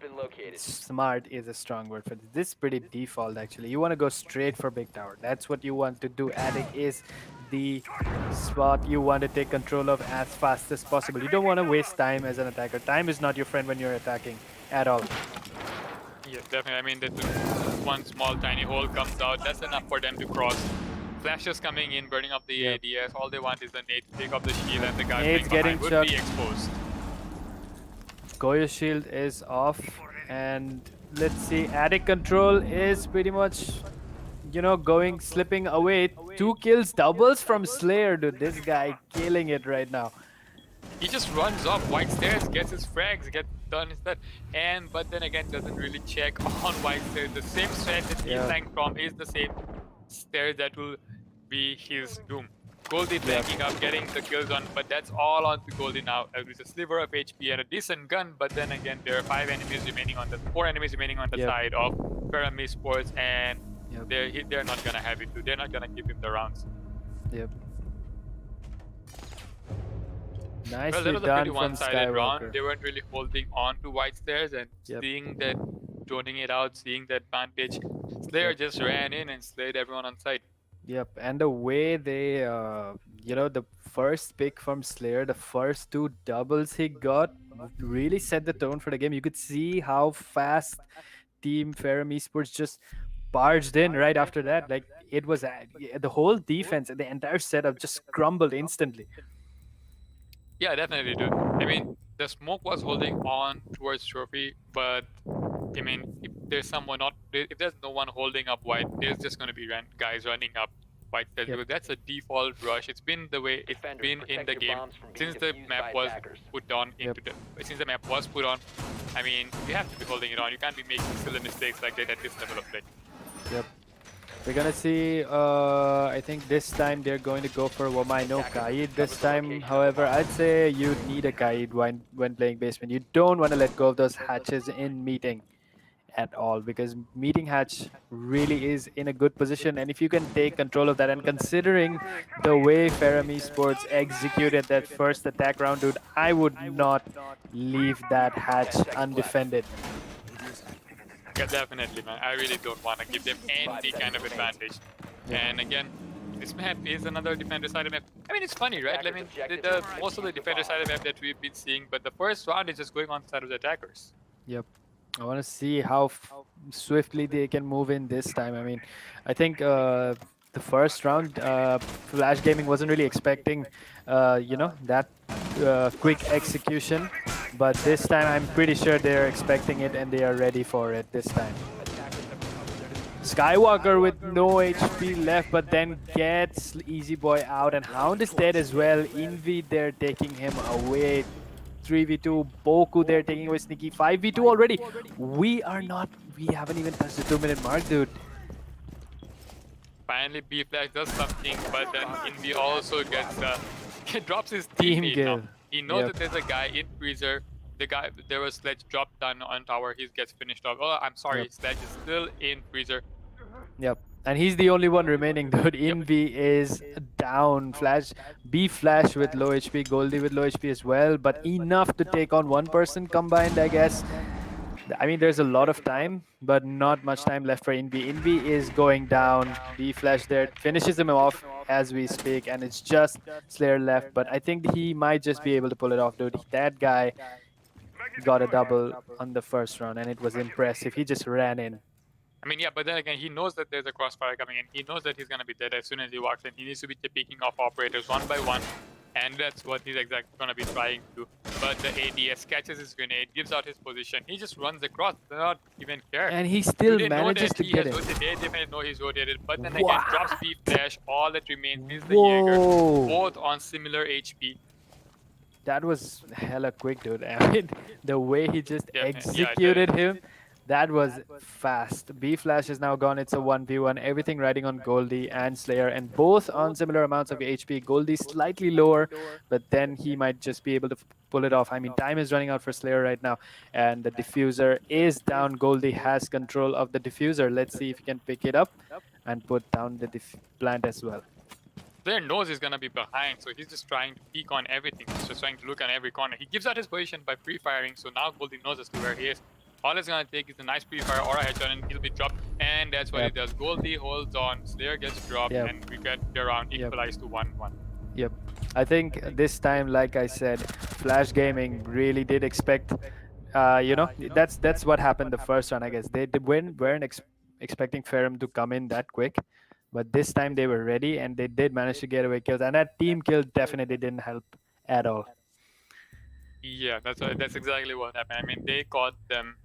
smart is a strong word for this. This is pretty default actually. You want to go straight for big tower. That's what you want to do. Attic is the spot you want to take control of as fast as possible. You don't want to waste time as an attacker. Time is not your friend when you're attacking at all. Yeah, definitely. I mean, that one small tiny hole comes out. That's enough for them to cross. Flashes coming in, burning up the ADS. All they want is the nade to take off the shield, and the guy Nade's playing behind getting would be shot. exposed. Goyo's shield is off, and let's see. Attic control is pretty much, slipping away. 2 kills, doubles from Slayer, dude. This guy killing it right now. He just runs off white stairs, gets his frags, gets done his that, but then again doesn't really check on white stairs. The same stairs that he's flying from is the same stairs that will be his doom. Goldie blanking up, getting the kills on, but that's all on to Goldie now. With a sliver of HP and a decent gun, but then again there are 4 enemies remaining on the side of Ferrum Esports, and they're not gonna have it. They're not gonna give him the rounds. Yep. Well, Nicely that was a done pretty from one-sided round. Skywalker. They weren't really holding on to white stairs and seeing that, droning it out, seeing the advantage. Slayer just ran in and slayed everyone on site. Yep, and the way they, the first pick from Slayer, the first 2 doubles he got really set the tone for the game. You could see how fast Team Ferrum Esports just barged in right after that. Like, it was the whole defense, the entire setup just crumbled instantly. Yeah, definitely, dude. I mean, the smoke was holding on towards Trophy, but I mean, if there's no one holding up white, there's just going to be guys running up white. That's a default rush. It's been the way it's been in the game since the map was put on since the map was put on. I mean, you have to be holding it on. You can't be making silly mistakes like that at this level of play. Yep. We're gonna see, I think this time they're going to go for Wamai no Kaid this time. However, I'd say you need a Kaid when playing basement. You don't want to let go of those hatches in meeting at all, because meeting hatch really is in a good position, and if you can take control of that, and considering the way Ferrum Esports executed that first attack round, dude, I would not leave that hatch undefended. Yeah, definitely, man. I really don't want to give them any kind of advantage. And again, this map is another defender-sided map. I mean, it's funny, right? I mean, most of the defender-sided map that we've been seeing, but the first round is just going on the side of the attackers. Yep. I want to see how swiftly they can move in this time. I mean, I think the first round, Flash Gaming wasn't really expecting, that quick execution. But this time, I'm pretty sure they're expecting it and they are ready for it this time. Skywalker with no HP left, but then gets Easy Boy out, and Hound is dead as well. Envy, they're taking him away. 3v2, Boku, they're taking away Sneaky. 5v2 already. We haven't even touched the 2-minute mark, dude. Finally, B-Flash does something, but then Envy also drops his Team teammate kill. now. He knows that there's a guy in freezer. the guy, there was Sledge dropped down on tower. He gets finished off. Oh, I'm sorry. Yep. Sledge is still in freezer. Yep. And he's the only one remaining, dude. Envy is down. Flash, B Flash with low HP, Goldie with low HP as well, but enough to take on one person combined, I guess. I mean, there's a lot of time, but not much time left for Envy. Envy is going down. B Flash there finishes him off as we speak, and it's just Slayer left. But I think he might just be able to pull it off, dude. That guy got a double on the first round, and it was impressive. He just ran in. I mean, yeah, but then again, he knows that there's a crossfire coming in. He knows that he's going to be dead as soon as he walks in. He needs to be picking off operators one by one, and that's what he's exactly going to be trying to do. But the ADS catches his grenade, gives out his position. He just runs across, does not even care. And he still They know manages that to he get has it. rotated. They may know he's rotated, but then Wow. again, drops B Flash. All that remains is the Jaeger, Whoa. both on similar HP. That was hella quick, dude. I mean, the way he just Yeah, executed him, that was fast. B Flash is now gone. It's a 1v1. Everything riding on Goldie and Slayer, and both on similar amounts of HP. Goldie slightly lower, but then he might just be able to pull it off. I mean, time is running out for Slayer right now, and the diffuser is down. Goldie has control of the diffuser. Let's see if he can pick it up and put down the plant as well. Slayer knows he's gonna be behind, so he's just trying to peek on everything. He's just trying to look on every corner. He gives out his position by pre-firing, so now Goldie knows as to where he is. All it's gonna take is a nice pre-fire or a headshot, and he'll be dropped. And that's what he does. Goldie holds on, Slayer gets dropped, and we get the round equalized to 1-1. Yep. I think this time, like I said, Flash Gaming really did expect, that's what happened the first round, I guess. They weren't expecting Ferrum to come in that quick, but this time they were ready, and they did manage to get away kills. And that team kill definitely didn't help at all. Yeah, that's exactly what happened. I mean, they caught them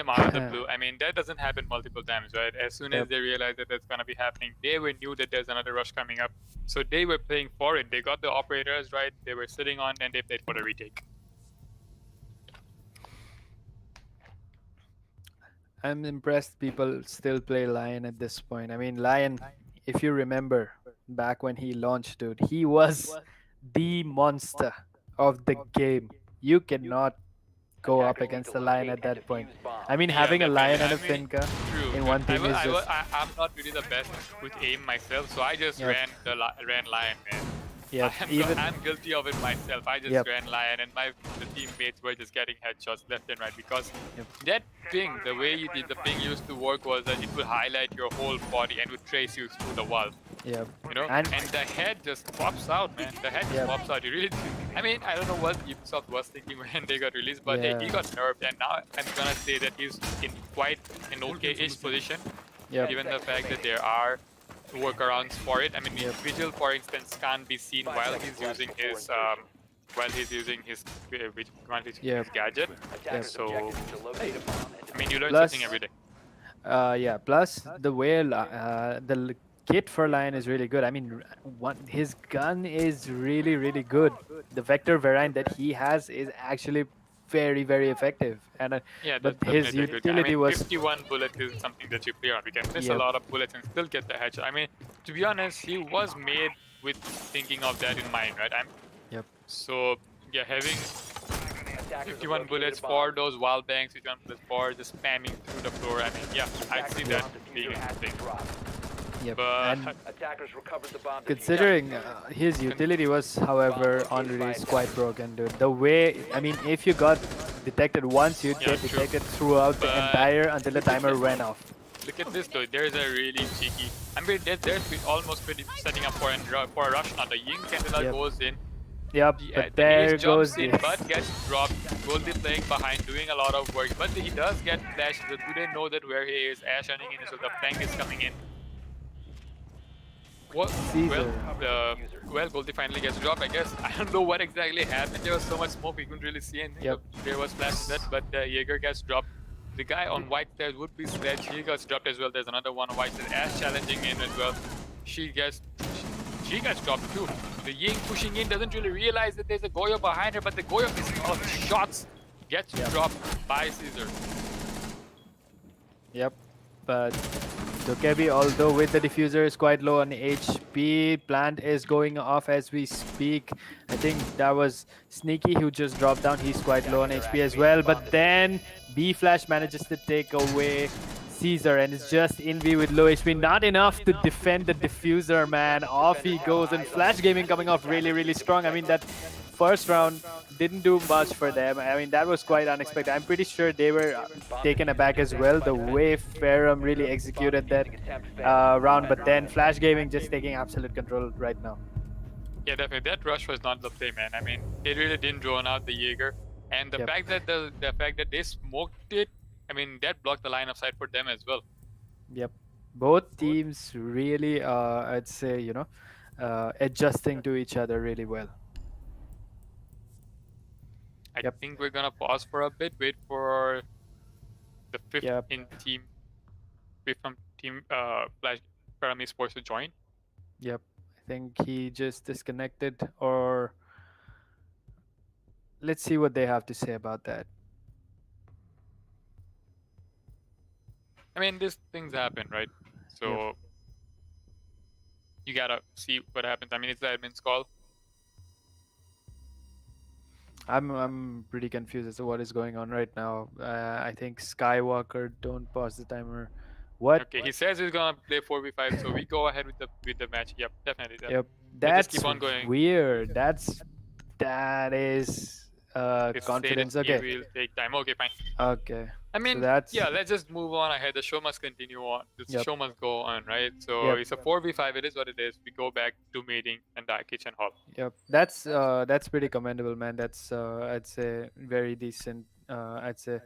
out of the blue. I mean, that doesn't happen multiple times, right? As soon as they realized that that's gonna be happening, they knew that there's another rush coming up. So they were playing for it. They got the operators right. They were sitting on, and they played for the retake. I'm impressed people still play Lion at this point. I mean, Lion, if you remember back when he launched, dude, he was the monster of the game. You cannot go up against the Lion at that point. I mean, having a Lion and a Finka in one team is just... I'm not really the best with aim myself, so I just ran Lion, man. Yeah, I'm guilty of it myself. I just ran Lion, and the teammates were just getting headshots left and right, because that ping, the way the ping used to work was that it would highlight your whole body and would trace you through the wall. Yeah. You know, and the head just pops out, man. The head just pops out. You really, I mean, I don't know what Ubisoft was thinking when they got released, but hey, he got nerfed, and now I'm gonna say that he's in quite an okay-ish position, given the fact that there are workarounds for it. I mean, Vigil, for instance, can't be seen while he's using his gadget. So, I mean, you learn something every day. Plus the way the kit for Lion is really good. I mean, his gun is really, really good. The vector variant that he has is actually very, very effective. And but his utility was 51 bullets is something that you play on. We can miss a lot of bullets and still get the headshot. I mean, to be honest, he was made with thinking of that in mind, right? So yeah, having 51 bullets for those wall banks, 51 bullets for just spamming through the floor. I mean, yeah, I'd see that being interesting. But considering his utility was, however, on release quite broken, dude. The way, I mean, if you got detected once, you'd get detected throughout the entire until the timer ran off. Look at this though, there's a really cheeky, I mean, they're almost pretty setting up for a rush now. The Ying Candela goes in. But there goes in, but gets dropped. Goldie playing behind, doing a lot of work, but he does get flashed. Do they know that where he is? Ash running in, so the flank is coming in. Well, Goldie finally gets dropped, I guess. I don't know what exactly happened. There was so much smoke, we couldn't really see anything. There was flash that, but Jaeger gets dropped. The guy on white there would be Sledge. He gets dropped as well. There's another one on white. Ash challenging in as well. She gets dropped too. The Ying pushing in doesn't really realize that there's a Goyo behind her, but the Goyo missing all of the shots. Gets dropped by Caesar. But Dokebi, although with the diffuser, is quite low on HP. Plant is going off as we speak. I think that was Sneaky who just dropped down. He's quite low on HP as well. But then B-Flash manages to take away Caesar and is just in V with low HP. Not enough to defend the diffuser, man. Off he goes, and Flash Gaming coming off really, really strong. I mean, that first round didn't do much for them. I mean, that was quite unexpected. I'm pretty sure they were taken aback as well, the way Ferrum really executed that round. But then Flash Gaming just taking absolute control right now. Yeah, definitely. That rush was not the play, man. I mean, they really didn't drone out the Jaeger, and the fact that the fact that they smoked it, I mean, that blocked the line of sight for them as well. Yep. Both teams really, I'd say, you know, adjusting to each other really well. I think we're gonna pause for a bit, wait for the fifth from team Flash Ferrum Esports to join. Yep, I think he just disconnected, or let's see what they have to say about that. I mean, these things happen, right? So you gotta see what happens. I mean, it's the admin's call. I'm pretty confused as to what is going on right now. I think Skywalker, don't pause the timer. What? Okay, he says he's gonna play 4v5, so we go ahead with the match. Yep, definitely. Yep, Let's that's keep on going. weird. That is confidence. Okay. It will take time. Okay, fine. Okay. I mean, so that's... yeah, let's just move on ahead. The show must continue on. The show must go on, right? So Yep. it's a 4v5. It is what it is. We go back to meeting and the kitchen hall. Yep, that's pretty commendable, man. That's I'd say very decent. I'd say,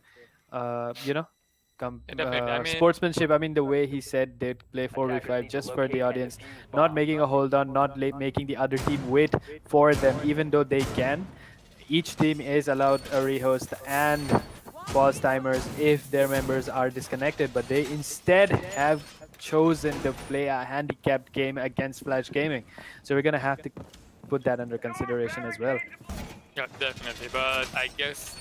you know, Definitely. I mean, sportsmanship. I mean, the way he said they'd play 4v5 just for the audience, not making a hold on, not making the other team wait for them, even though they can. Each team is allowed a rehost and pause timers if their members are disconnected, but they instead have chosen to play a handicapped game against Flash Gaming. So we're gonna have to put that under consideration as well. yeah, definitely. But I guess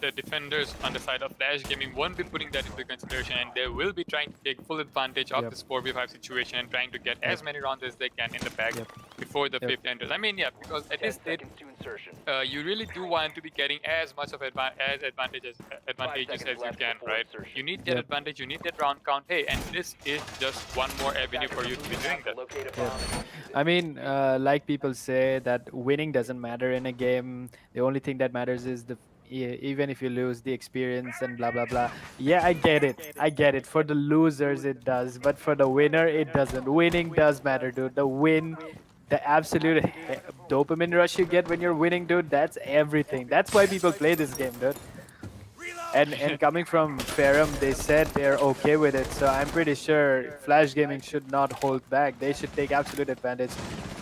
the defenders on the side of Flash Gaming won't be putting that into consideration, and they will be trying to take full advantage of this 4v5 situation and trying to get as many rounds as they can in the bag before the fifth enters. I mean, yeah, because at this stage, you really do want to be getting as much of advantages as you can, right? You need that advantage, you need that round count. Hey, and this is just one more avenue for you to be doing that. I mean, like people say that winning doesn't matter in a game. The only thing that matters is even if you lose, the experience and blah blah blah. Yeah, I get it. For the losers it does, but for the winner it doesn't. Winning does matter, dude. The absolute dopamine rush you get when you're winning, dude, that's everything. That's why people play this game, dude. And coming from Ferrum, they said they're okay with it, so I'm pretty sure Flash Gaming should not hold back. They should take absolute advantage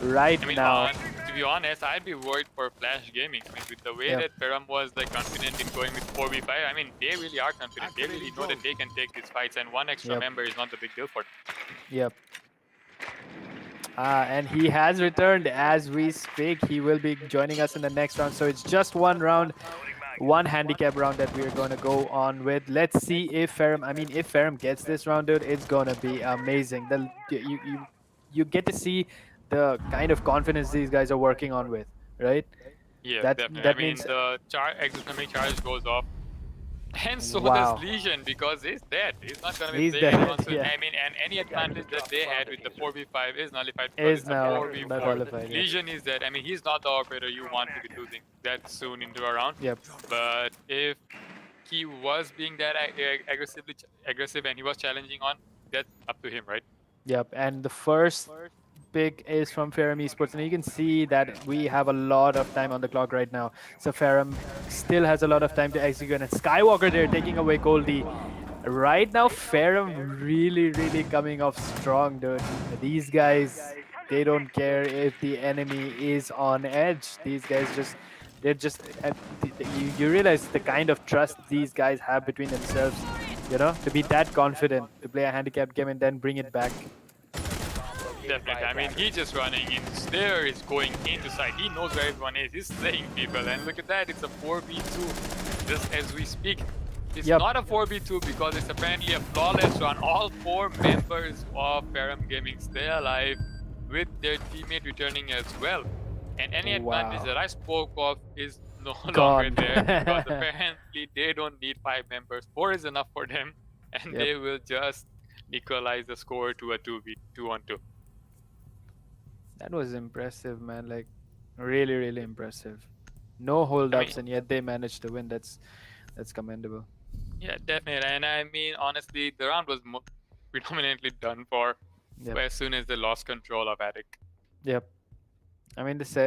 right now. To be honest, I'd be worried for Flash Gaming. I mean, with the way that Ferrum was like confident in going with 4v5, I mean, they really are confident. They really know that they can take these fights, and one extra member is not the big deal for them. Yep. And he has returned as we speak. He will be joining us in the next round. So it's just one round, one handicap round that we're going to go on with. Let's see if Ferrum, if Ferrum gets this round, dude, it's going to be amazing. You get to see the kind of confidence these guys are working on with, right? Yeah, definitely. That means the exoteric charge goes off. And so does Legion, because he's dead. He's not going to be playing anyone soon. I mean, and any advantage that they had with the 4v5 is nullified. Is now 4v4. nullified. Legion is dead. I mean, he's not the operator you want to be losing that soon into a round. Yep. But if he was being that aggressive and he was challenging on, that's up to him, right? Yep. And the first pick is from Ferrum Esports, and you can see that we have a lot of time on the clock right now. So Ferrum still has a lot of time to execute, and Skywalker there taking away Goldie. Right now, Ferrum really coming off strong, dude. These guys, they don't care if the enemy is on edge. These guys you realize the kind of trust these guys have between themselves, you know, to be that confident, to play a handicapped game and then bring it back. Definitely. I mean, he's just running in. There is going into side. He knows where everyone is. He's slaying people. And look at that. It's a 4v2 just as we speak. It's Yep. not a 4v2 because it's apparently a flawless run. All 4 members of Ferrum Gaming stay alive with their teammate returning as well. And any advantage Wow. that I spoke of is no longer Gone. there because apparently they don't need 5 members. 4 is enough for them, and Yep. they will just equalize the score to a 2v2. That was impressive, man. Like, really, really impressive. No holdups, mean- and yet they managed to win. That's commendable. Yeah, definitely. And I mean, honestly, the round was predominantly done for Yep. as soon as they lost control of Attic. Yep. I mean, if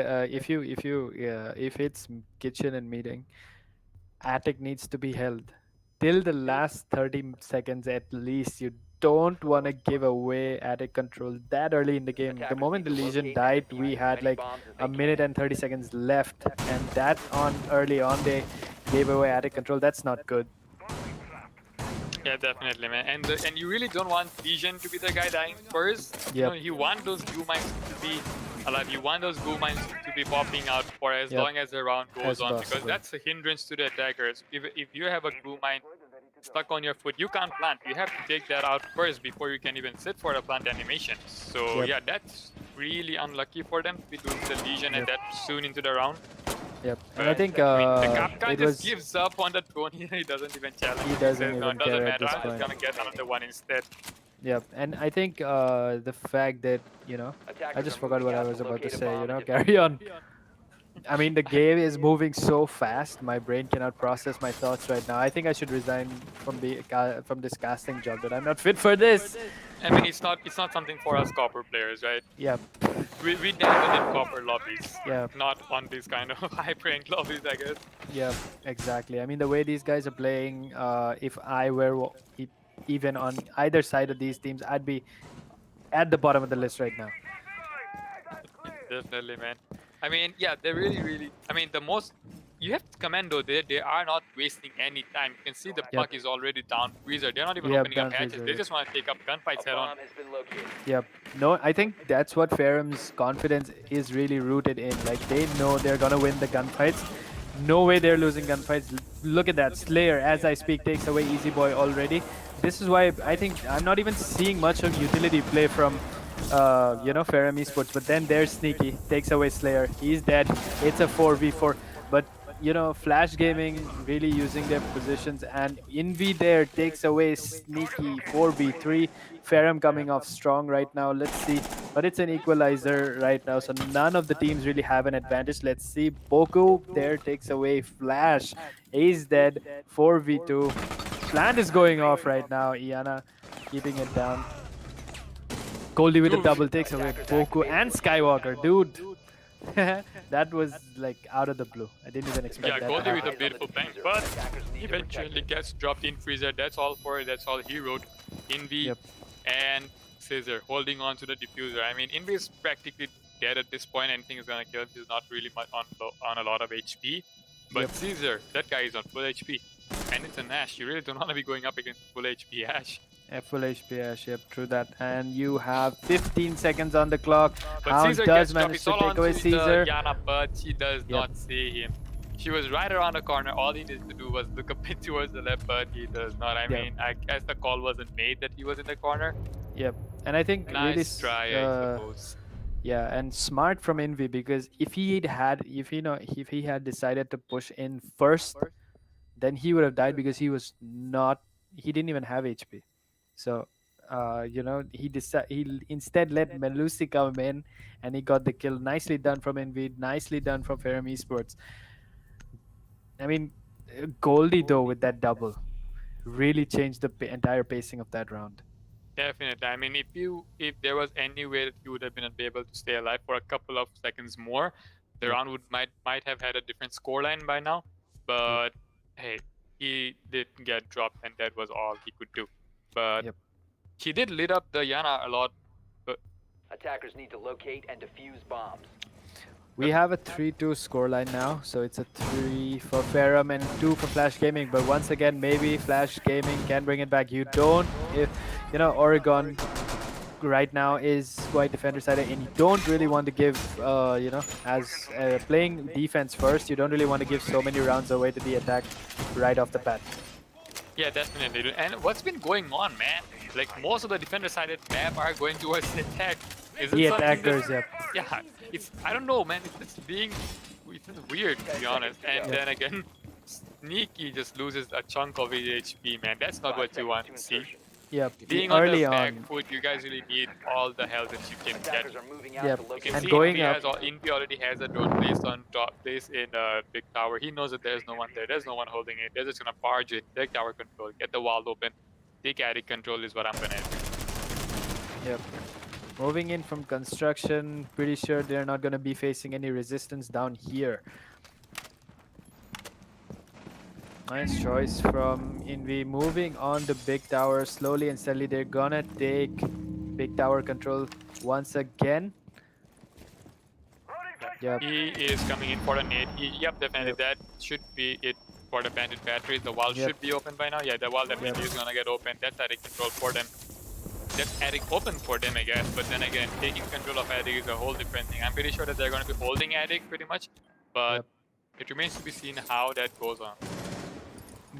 it's kitchen and meeting, attic needs to be held till the last 30 seconds at least. You don't want to give away attic control that early in the game. The moment the Legion died, we had like a minute and 30 seconds left, and that on early on they gave away attic control. That's not good. Yeah, definitely, man. And you really don't want Legion to be the guy dying first. You Yep. know, you want those goo mines to be alive. You want those goo mines to be popping out for as Yep. long as the round goes As on, because possible. that's a hindrance to the attackers. If you have a goo mine stuck on your foot, you can't plant. You have to take that out first before you can even sit for a plant animation. So Yep. yeah, that's really unlucky for them to be losing the Legion and Yep. that soon into the round. Yep. And But, I think the Kapkan it just was gives up on the 20. He doesn't even challenge. He doesn't says, no, even it doesn't care at matter. this I'm just point. gonna get another one instead. Yep, and I think the fact that, I just forgot what I was about to say, carry on. I mean, the game is moving so fast, my brain cannot process my thoughts right now. I think I should resign from this casting job, that I'm not fit for this. I mean, it's not something for us copper players, right? Yep, We dabble in copper lobbies, yeah, not on these kind of high rank lobbies, I guess. yeah, exactly. I mean, the way these guys are playing, if I were even on either side of these teams, I'd be at the bottom of the list right now. Definitely, man. I mean, yeah, they're really. I mean, the most you have to commend though. They are not wasting any time. You can see the puck is already down freezer. They're not even Yep, opening up down hatches. freezer, They yep. just want to take up gunfights head on. Bomb has been located. Yep. No, I think that's what Ferrum's confidence is really rooted in. Like, they know they're gonna win the gunfights. No way they're losing gunfights. Look at that. Slayer, as I speak, takes away Easy Boy already. This is why I think I'm not even seeing much of utility play from Ferrum Esports. But then there's Sneaky, takes away Slayer. He's dead. It's a 4v4. But Flash Gaming really using their positions, and Envy there takes away Sneaky 4v3. Ferrum coming off strong right now. Let's see, but it's an equalizer right now, so none of the teams really have an advantage. Let's see, Boku there takes away Flash. He's dead. 4v2. Plant is going off right now. Iana keeping it down. Goldie with a double takes away Boku and Skywalker, dude. That was like out of the blue. I didn't even expect Yeah, that. Goldie to with a happen. beautiful bang, but eventually gets dropped in freezer. That's all for it. That's all he wrote. Envy Yep. and Scissor holding on to the diffuser. I mean, Envy is practically dead at this point. Anything is gonna kill him. He's not really much on a lot of HP. But Yep. Caesar, that guy is on full HP. And it's an Ash. You really don't want to be going up against full HP Ash. Full HP Ash, yep, true that. And you have 15 seconds on the clock. But Hound Caesar does gets dropped. manage It's to all take away onto the Caesar. Yana, but she does not see him. She was right around the corner. All he needed to do was look a bit towards the left, but he does not. I mean, I guess the call wasn't made that he was in the corner. Yep. And I think Nice really, try, I suppose. yeah, and smart from Envy, because if he had decided to push in first, then he would have died, because he didn't even have HP. So he instead let Melusi come in, and he got the kill. Nicely done from Envy, nicely done from Ferrum Esports. I mean, Goldie though with that double really changed the entire pacing of that round. Definitely. I mean, if there was any way that he would have been able to stay alive for a couple of seconds more, the round might have had a different scoreline by now. But hey, he did get dropped, and that was all he could do. But Yep. he did lit up the Yana a lot. Attackers need to locate and defuse bombs. We have a 3-2 scoreline now, so it's a 3 for Ferrum and 2 for Flash Gaming. But once again, maybe Flash Gaming can bring it back. You don't, if Oregon right now is quite defender-sided, and you don't really want to give, as playing defense first, you don't really want to give so many rounds away to the attack right off the bat. Yeah, definitely. And what's been going on, man? Like most of the defender-sided map are going towards the attack. Is it The something attackers, that, yep. yeah, it's I don't know, man. It's being weird to be honest. And Yep. then again, Sneaky just loses a chunk of his HP, man. That's not 5 what you seconds want to to see. insertion. Yep. Being on Early the back on. foot, you guys really need all the health that you can get. Attackers are moving out Yep. to You locate can And see going Envy already has a drone placed on top, placed in big tower. He knows that there's no one there. There's no one holding it. They're just gonna barge in, take tower control, get the wall open, take attic control is what I'm gonna do. Yep. Moving in from construction, pretty sure they're not going to be facing any resistance down here. Nice choice from Envy. Moving on to big tower slowly and steadily. They're gonna take big tower control once again. Yep. He is coming in for a nade. Yep, definitely. Yep. That should be it for the bandit batteries. The wall Yep. should be open by now. Yeah, the wall definitely Yep. is gonna get open. That's attic control for them. That's attic open for them, I guess. But then again, taking control of attic is a whole different thing. I'm pretty sure that they're gonna be holding attic pretty much, but Yep. it remains to be seen how that goes on.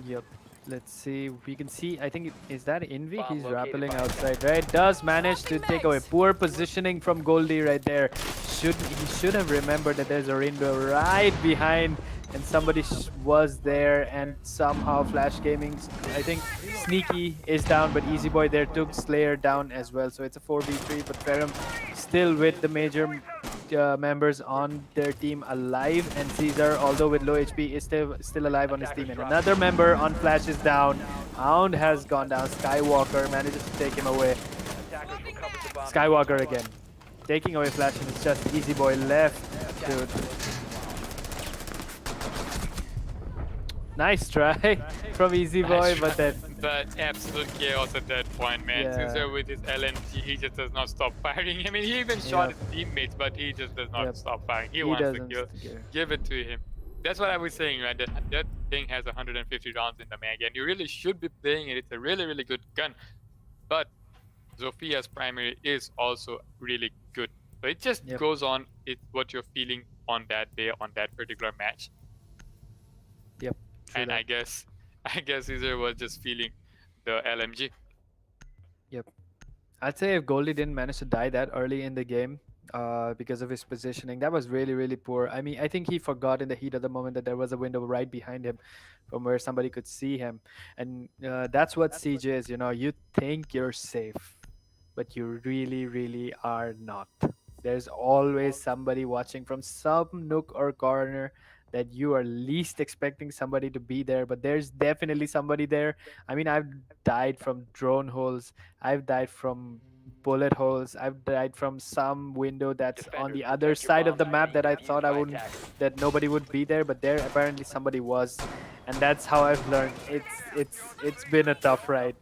Yep. Let's see. We can see. I think is that Envy? Bomb He's located rappelling by outside, right? Does manage to take away. Poor positioning from Goldie right there. He should have remembered that there's a window right behind, and somebody was there, and somehow Flash Gaming. I think Sneaky is down, but Easy Boy there took Slayer down as well. So it's a 4v3, but Ferrum still with the major members on their team alive, and Caesar, although with low HP, is still alive on his team. And another member on Flash is down. Hound has gone down. Skywalker manages to take him away. Attackers recovered the bomb. Skywalker again, taking away Flash, and it's just Easy Boy left. Dude. Nice try from Easy Boy, but then But absolute chaos at that point, man. Yeah. Caesar with his LMG, he just does not stop firing. I mean, he even shot Yep. his teammates, but he just does not Yep. stop firing. He he wants to doesn't kill. care. Give it to him. That's what I was saying, right? That thing has 150 rounds in the mag, and you really should be playing it. It's a really, really good gun. But Zophia's primary is also really good. So it just Yep. goes on. It's what you're feeling on that day, on that particular match. Yep. true And that. I guess Caesar was just feeling the LMG. I'd say if Goldie didn't manage to die that early in the game, because of his positioning, that was really, really poor. I mean, I think he forgot in the heat of the moment that there was a window right behind him from where somebody could see him. And that's what Siege is, you know, you think you're safe, but you really, really are not. There's always somebody watching from some nook or corner that you are least expecting somebody to be there, but there's definitely somebody there. I mean, I've died from drone holes, I've died from bullet holes, I've died from some window that's on the Defenders, other protect your side of the bombs map being that I defused thought I by wouldn't, attackers. that nobody would be there, but there apparently somebody was, and that's how I've learned. It's been a tough ride.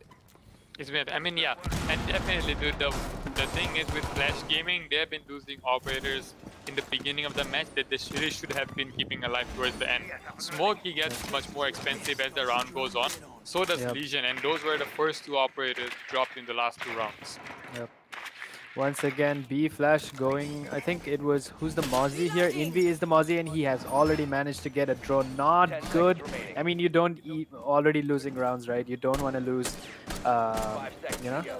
It's been, I mean, yeah, and definitely, dude, the thing is with Flash Gaming, they have been losing operators in the beginning of the match that they really should have been keeping alive towards the end. Smokey gets much more expensive as the round goes on, so does Yep. Legion, and those were the first two operators dropped in the last two rounds. Yep. Once again, B Flash going. I think it was who's the Mozzie here. Envy is the Mozzie, and he has already managed to get a drone. Not 10 good. seconds remaining. I mean, you don't already losing rounds, right? You don't want to lose, 5 seconds you know, to go.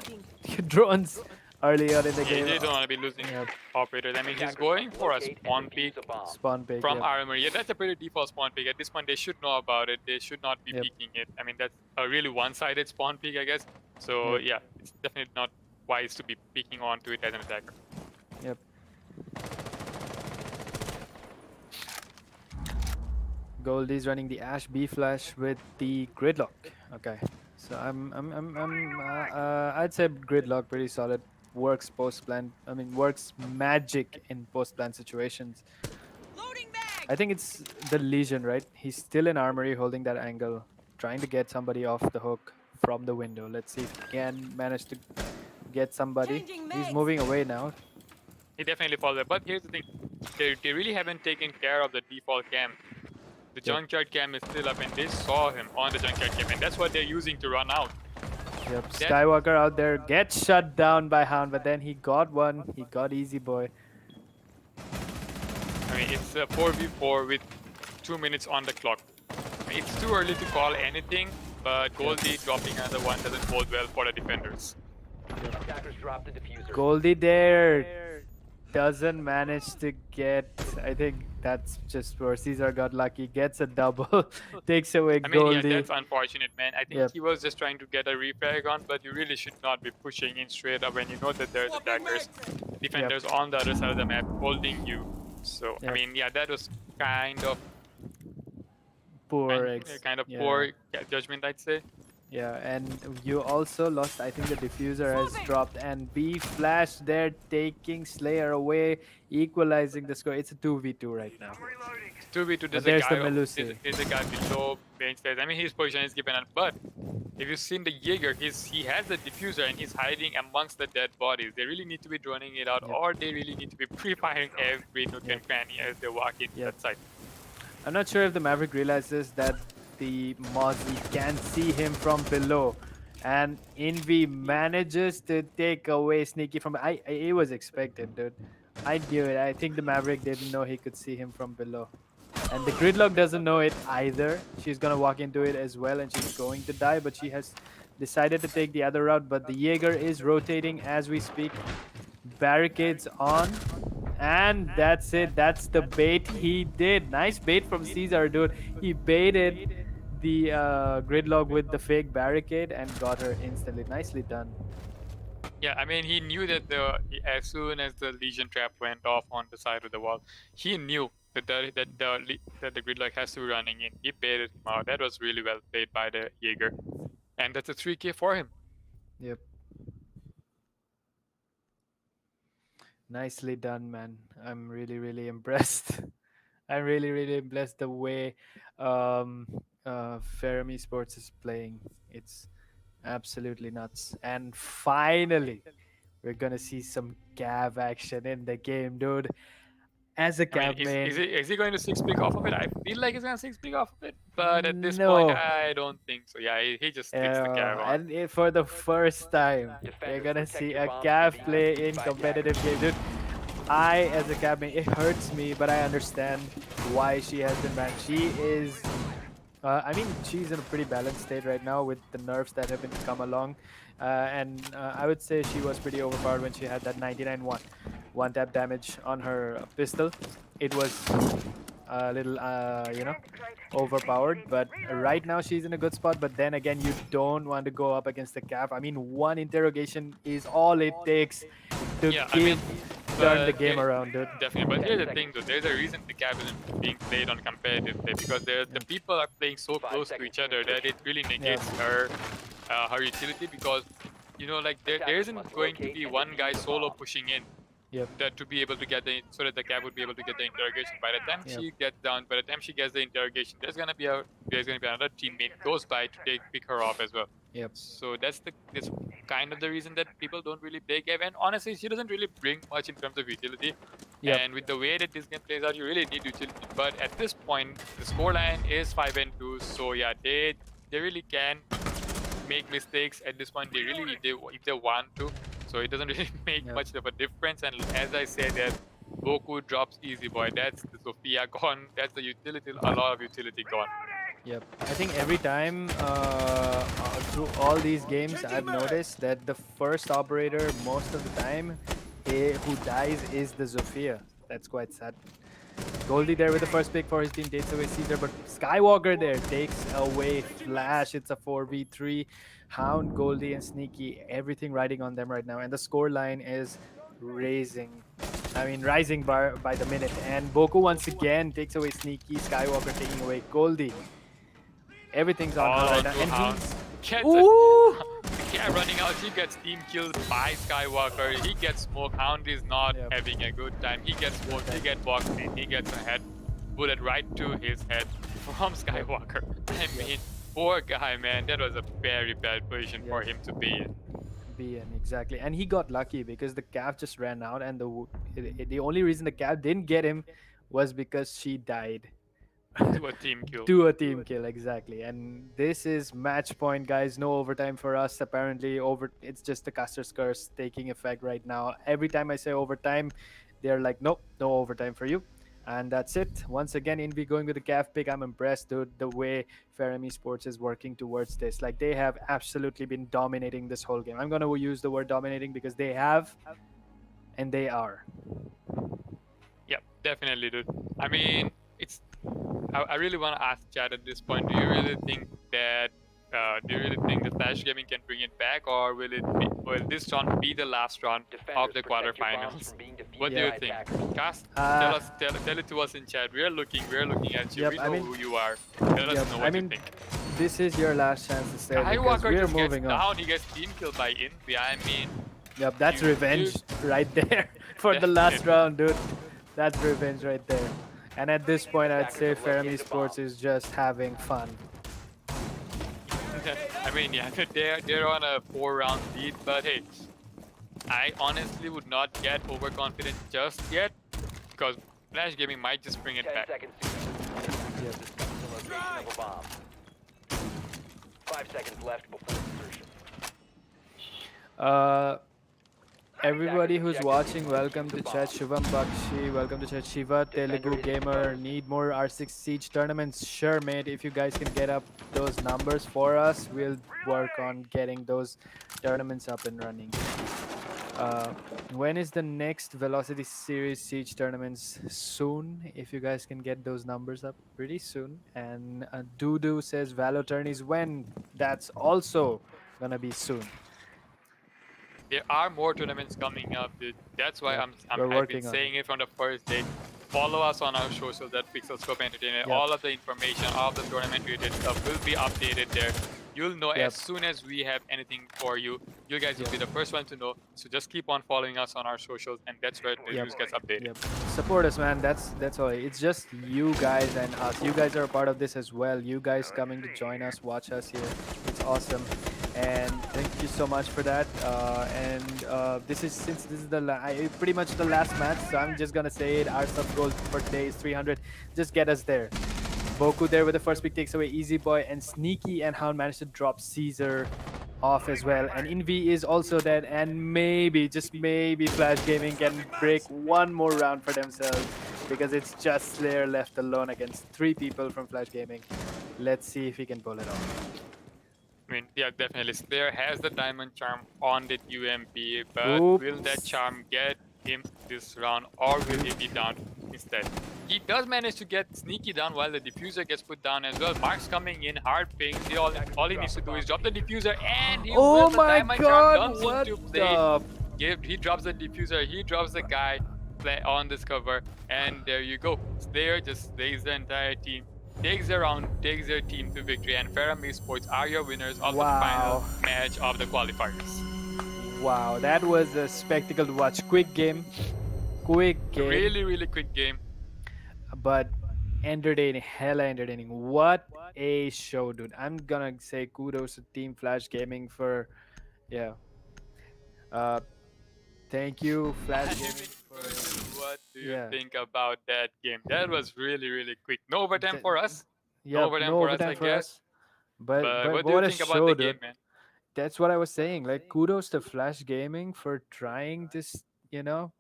your drones early on in the Yeah, game. they don't want to be losing Yep. operators. I mean, he's Attackers going for a locate and spawn defuse peek a bomb. Spawn pick. from Yep. Armory. Yeah, that's a pretty default spawn peek. At this point, they should know about it. They should not be Yep. peeking it. I mean, that's a really one-sided spawn peek, I guess. So, Yep. yeah, it's definitely not wise to be peeking onto it as an attacker. Yep. Goldie's running the Ash B Flash with the Gridlock. Okay, so I'd say Gridlock pretty solid. Works post plan. I mean, works magic in post plan situations. I think it's the Legion, right? He's still in armory, holding that angle, trying to get somebody off the hook from the window. Let's see if he can manage to get somebody. He's moving away now. He definitely falls there. But here's the thing. They really haven't taken care of the default cam. The junkyard cam is still up and they saw him on the junkyard cam. And that's what they're using to run out. Yep, Skywalker out there gets shut down by Hound, but then he got one. He got Easy Boy. I mean, it's a 4v4 with 2 minutes on the clock. I mean, it's too early to call anything, but Goldie dropping another one doesn't bode well for the defenders. Attackers dropped the diffuser. Goldie there doesn't manage to get. I think that's just where Caesar got lucky. Gets a double, takes away I mean, yeah, Goldie. that's unfortunate, man. I think Yep. he was just trying to get a refrag on, but you really should not be pushing in straight up when you know that there's attackers, defenders on the other side of the map holding you. So, I Yep. mean, yeah, that was kind of Poor yeah. poor judgment, I'd say. Yeah, and you also lost. I think the diffuser has dropped, and B Flash there taking Slayer away, equalizing the score. It's a 2v2 right now. 2v2, But there's there's the a guy, Melusi. there's a guy below bench stairs. I mean, his position is given, but if you've seen the Jaeger, he has the diffuser and he's hiding amongst the dead bodies. They really need to be droning it out, Yep. or they really need to be pre-firing every nook and cranny as they walk into Yep. that site. I'm not sure if the Maverick realizes that the Mozzie can see him from below, and Envy manages to take away Sneaky from. It was expected, dude. I knew it. I think the Maverick didn't know he could see him from below, and the Gridlock doesn't know it either. She's gonna walk into it as well, and she's going to die, but she has decided to take the other route. But the Jaeger is rotating as we speak. Barricades on. And that's it. That's the bait he did. Nice bait from Caesar, dude. He baited the Gridlock with the fake barricade and got her instantly. Nicely done. Yeah, I mean, he knew that as soon as the Legion trap went off on the side of the wall, he knew that the Gridlock has to be running in. He baited him out. That was really well played by the Jaeger. And that's a 3k for him. Yep. Nicely done, man. I'm really, really impressed. I'm really, really impressed the way Ferrum Esports is playing. It's absolutely nuts. And finally, we're gonna see some Cav action in the game, dude. As a I mean, Cav main, is he going to 6-pick off of it? I feel like he's going to 6-pick off of it, but at this No. point, I don't think so. Yeah, he just sticks the Cav on. and for the first time, we're Defenders, gonna protect see your a bombs Cav from play being in by competitive game, dude. I, as a Cav main, it hurts me, but I understand why she has been banned. She is, I mean, she's in a pretty balanced state right now with the nerfs that have been come along, and I would say she was pretty overpowered when she had that 99 one tap damage on her pistol. It was a little, overpowered, but right now she's in a good spot. But then again, you don't want to go up against the Cav. I mean, one interrogation is all it takes to Yeah, I mean, turn the but game here- around, dude. Definitely, but here's the thing though, there's a reason the Cav isn't being played on competitive play, because the people are playing so close to each other that it really negates her utility, because like there isn't going to be one guy solo pushing in Yep. that to be able to get so that the Cav would be able to get the interrogation. By the time Yep. she gets down, by the time she gets the interrogation, there's gonna be another teammate goes by to pick her off as well. Yep. So that's kind of the reason that people don't really play Cav. And honestly, she doesn't really bring much in terms of utility. Yep. And with the way that this game plays out, you really need utility. But at this point, the scoreline is 5-2. So yeah, they really can make mistakes at this point. If they want to. So it doesn't really make Yep. much of a difference. And as I said, that Goku drops easy boy. That's the Sophia gone. That's the utility. A lot of utility gone. Yep. I think every time through all these games, I've noticed that the first operator most of the time who dies is the Zofia. That's quite sad. Goldie there with the first pick for his team, takes away Caesar, but Skywalker there takes away Flash. It's a 4v3. Hound, Goldie, and Sneaky, everything riding on them right now, and the score line is rising by the minute. And Boku once again takes away Sneaky, Skywalker taking away Goldie. Everything's on All her right on now, to and Hound. he's Gets ooh. Yeah, running out, he gets team killed by Skywalker. He gets smoked. Hound is not Yep. having a good time. He gets smoked. He gets walked in. He gets a head bullet right to his head from Skywalker. I mean, poor guy, man. That was a very bad position for him to be in. BN, exactly. And he got lucky because the Cav just ran out, and the only reason the Cav didn't get him was because she died. To a team kill. To a team kill, exactly. And this is match point, guys. No overtime for us. Apparently, it's just the caster's curse taking effect right now. Every time I say overtime, they're like, nope, no overtime for you. And that's it. Once again, Envy going with the calf pick. I'm impressed, dude, the way Ferrum Esports is working towards this. Like, they have absolutely been dominating this whole game. I'm going to use the word dominating because they have and they are. Yep, definitely, dude. I mean, it's. I really want to ask Chad at this point. Do you really think that? Do you really think that Flash Gaming can bring it back, or will this round be the last round of Defenders, the protect your bombs quarterfinals? from being defused What do you by think? attackers. Cast, Uh, tell it to us in chat. We're looking at you. Yep, We I know mean- who you are. Tell us Yep, know I what mean, you think. this is your last chance to say because Skywalker we're just gets moving on. down. He gets team killed by Envy. I mean, Yep, that's You- revenge right there for the last Definitely. round, dude. That's revenge right there. And at this point, I'd say Attackers have Ferrum located a Esports bomb. is just having fun. I mean, yeah, they're on a 4-round lead, but hey, I honestly would not get overconfident just yet because Flash Gaming might just bring it 10 back. seconds to Yep. discuss the location of a bomb. 5 seconds left before insertion. Everybody who's watching, welcome to chat. Shivam Bakshi, welcome to chat. Shiva, Telugu Gamer, need more R6 Siege tournaments? Sure, mate. If you guys can get up those numbers for us, we'll work on getting those tournaments up and running. When is the next Velocity Series Siege tournaments? Soon. If you guys can get those numbers up pretty soon. And Dudu says Valo tourneys when? That's also gonna be soon. There are more tournaments coming up, dude. That's why Yep, I've we're been working on saying it from the first day. Follow us on our socials at PixelScope Entertainment. Yep. All of the information, all of the tournament related stuff will be updated there. You'll know Yep. as soon as we have anything for you. You guys will be the first one to know. So just keep on following us on our socials, and that's where the Yep. news gets updated. Yep. Support us, man. That's all. It's just you guys and us. You guys are a part of this as well. You guys coming to join us, watch us here. It's awesome. And thank you so much for that. This is pretty much the last match, so I'm just gonna say it. Our sub goal for today is 300. Just get us there. Boku there with the first pick takes away Easy Boy, and Sneaky and Hound managed to drop Caesar off as well. And Envy is also dead, and maybe, just maybe, Flash Gaming can break one more round for themselves because it's just Slayer left alone against 3 people from Flash Gaming. Let's see if he can pull it off. I mean, yeah, definitely. Slayer has the diamond charm on the UMP, but Oops. will that charm get him this round, or will he be down instead? He does manage to get Sneaky down while the diffuser gets put down as well. Mark's coming in, hard ping. All he needs to do is drop the diffuser, and he Oh will. The my diamond god, charm comes what into play. the... He drops the diffuser, he drops the guy on this cover, and there you go. Slayer just slays the entire team, takes their round, takes their team to victory, and Ferrum Esports are your winners of the final Wow. match of the qualifiers. Wow, that was a spectacle to watch. Quick game. Really, really quick game. But entertaining, hella entertaining. What a show, dude. I'm gonna say kudos to Team Flash Gaming for, yeah. Thank you, Flash Gaming. What do you Yeah. think about that game? That was really, really quick. No overtime Th- for us. Yeah, overtime no for us, overtime I for guess. us. But What do you what a think about show, the dude. game, man? That's what I was saying. Like, kudos to Flash Gaming for trying this,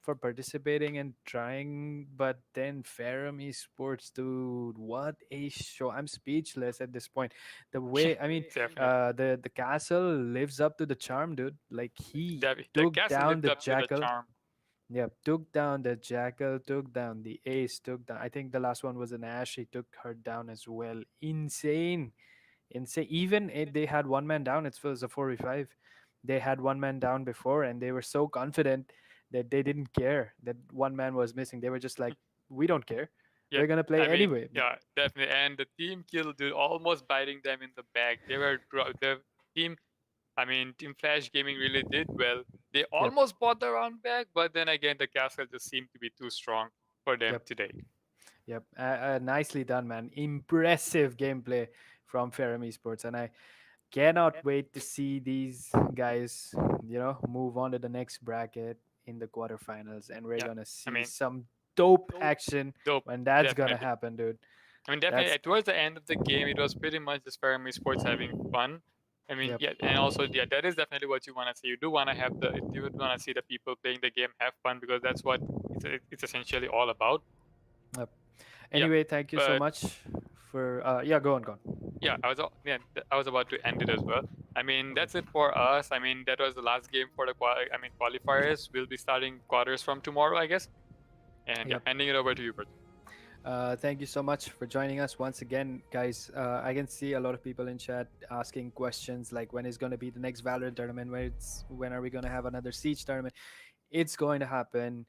for participating and trying. But then Ferrum Esports, dude, what a show! I'm speechless at this point. The way, I mean, Definitely. the castle lives up to the charm, dude. Like, he The took castle down lived the up to the jackal. charm. Yeah, took down the jackal, took down the ace, took down. I think the last one was an Ash. He took her down as well. Insane. Insane. Even if they had one man down, it was a 4v5. They had one man down before, and they were so confident that they didn't care that one man was missing. They were just like, we don't care. Yeah, We're gonna play I mean, anyway. yeah, definitely. And the team kill, dude, almost biting them in the back. The team. I mean, Team Flash Gaming really did well. They almost bought the round back, but then again, the castle just seemed to be too strong for them Yep. today. Yep. Nicely done, man. Impressive gameplay from Ferrum Esports, and I cannot wait to see these guys, move on to the next bracket in the quarterfinals, and we're Yeah, gonna see mean, some dope action Dope, when that's gonna definitely. happen, dude. I mean, definitely, That's towards the end of the game, it was pretty much just Ferrum Esports having fun. I mean, Yep. yeah, and also, yeah, that is definitely what you want to see. You do want to see the people playing the game have fun because that's what it's essentially all about. Yep. Anyway, thank you so but much for yeah, go on, go on. yeah, I was about to end it as well. I mean, that's it for us. I mean, that was the last game for the qualifiers. We'll be starting quarters from tomorrow, I guess. And yeah, Yep. handing it over to you, Pratik. Thank you so much for joining us once again, guys. I can see a lot of people in chat asking questions like when is going to be the next Valorant tournament, when are we going to have another Siege tournament. It's going to happen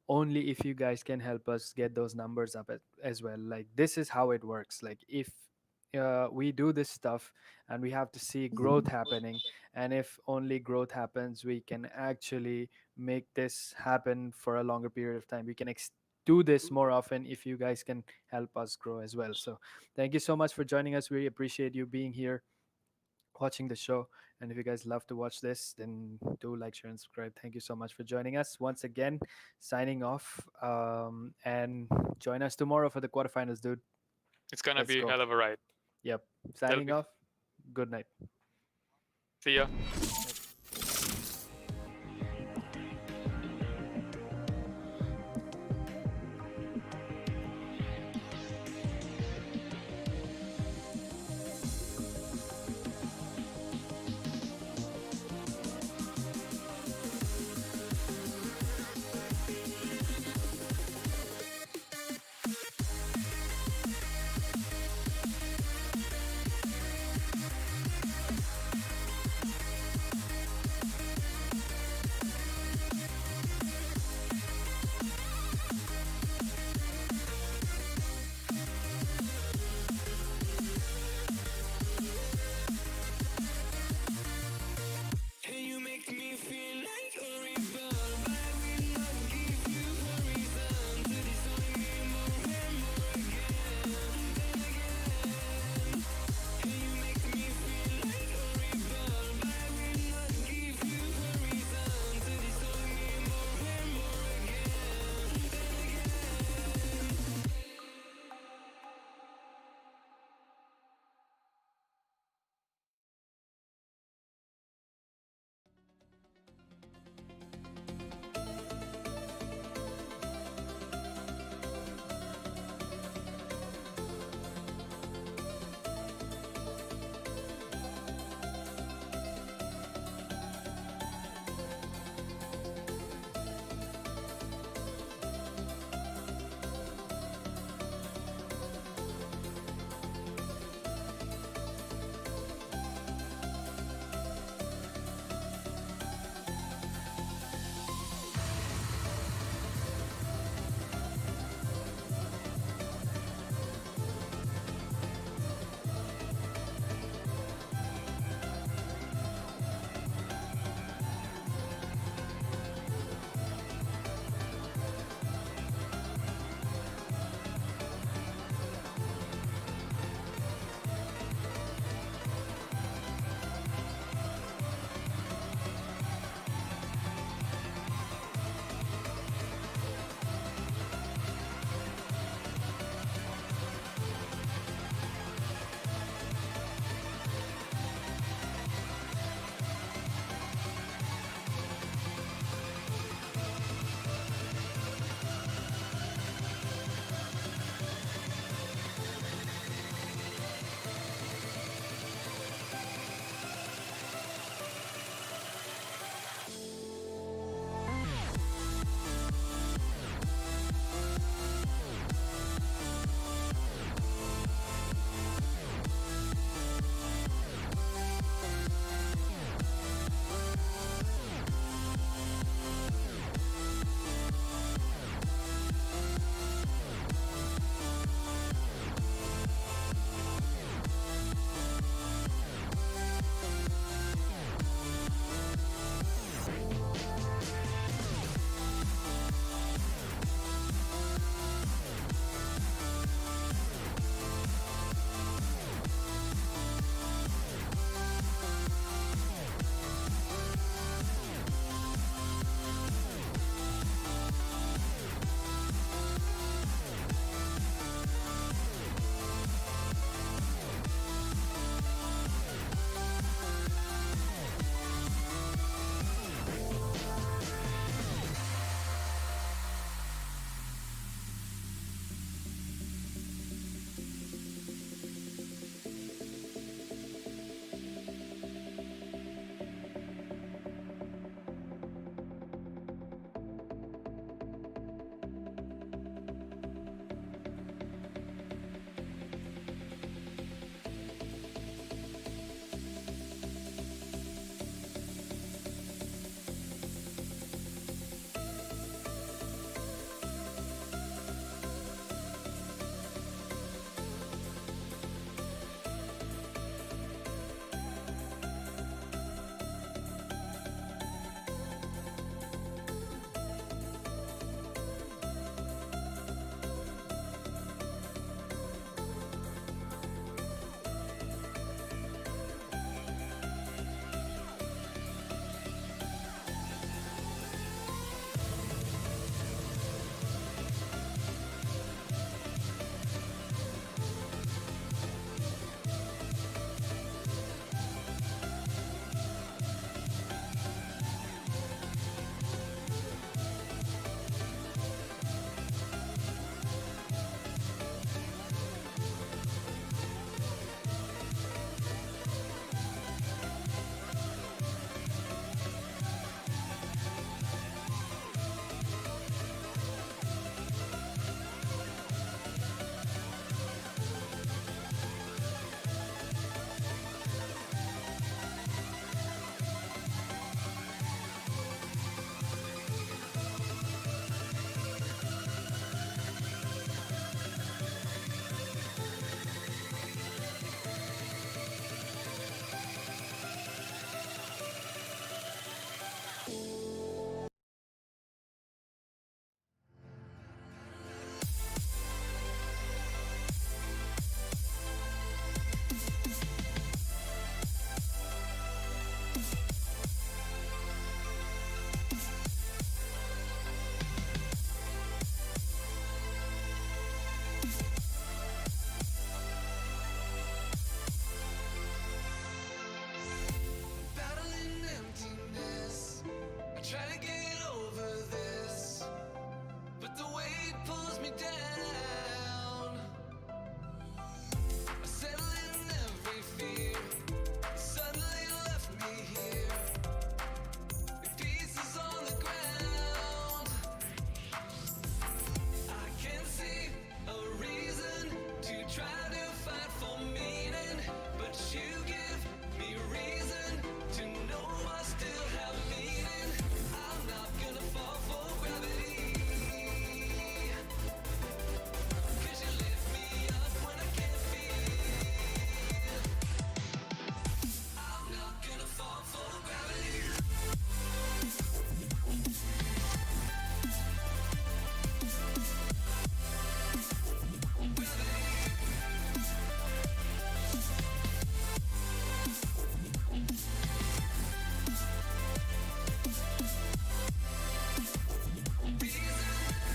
only if you guys can help us get those numbers up as well. Like, this is how it works. Like, if we do this stuff and we have to see growth happening, and if only growth happens, we can actually make this happen for a longer period of time. We can do this more often if you guys can help us grow as well. So thank you so much for joining us. We appreciate you being here, watching the show. And if you guys love to watch this, then do like, share, and subscribe. Thank you so much for joining us once again. Signing off, and join us tomorrow for the quarterfinals, dude. It's gonna Let's be a go. hell of a ride. Yep. That'll Signing be off. Good night. See ya.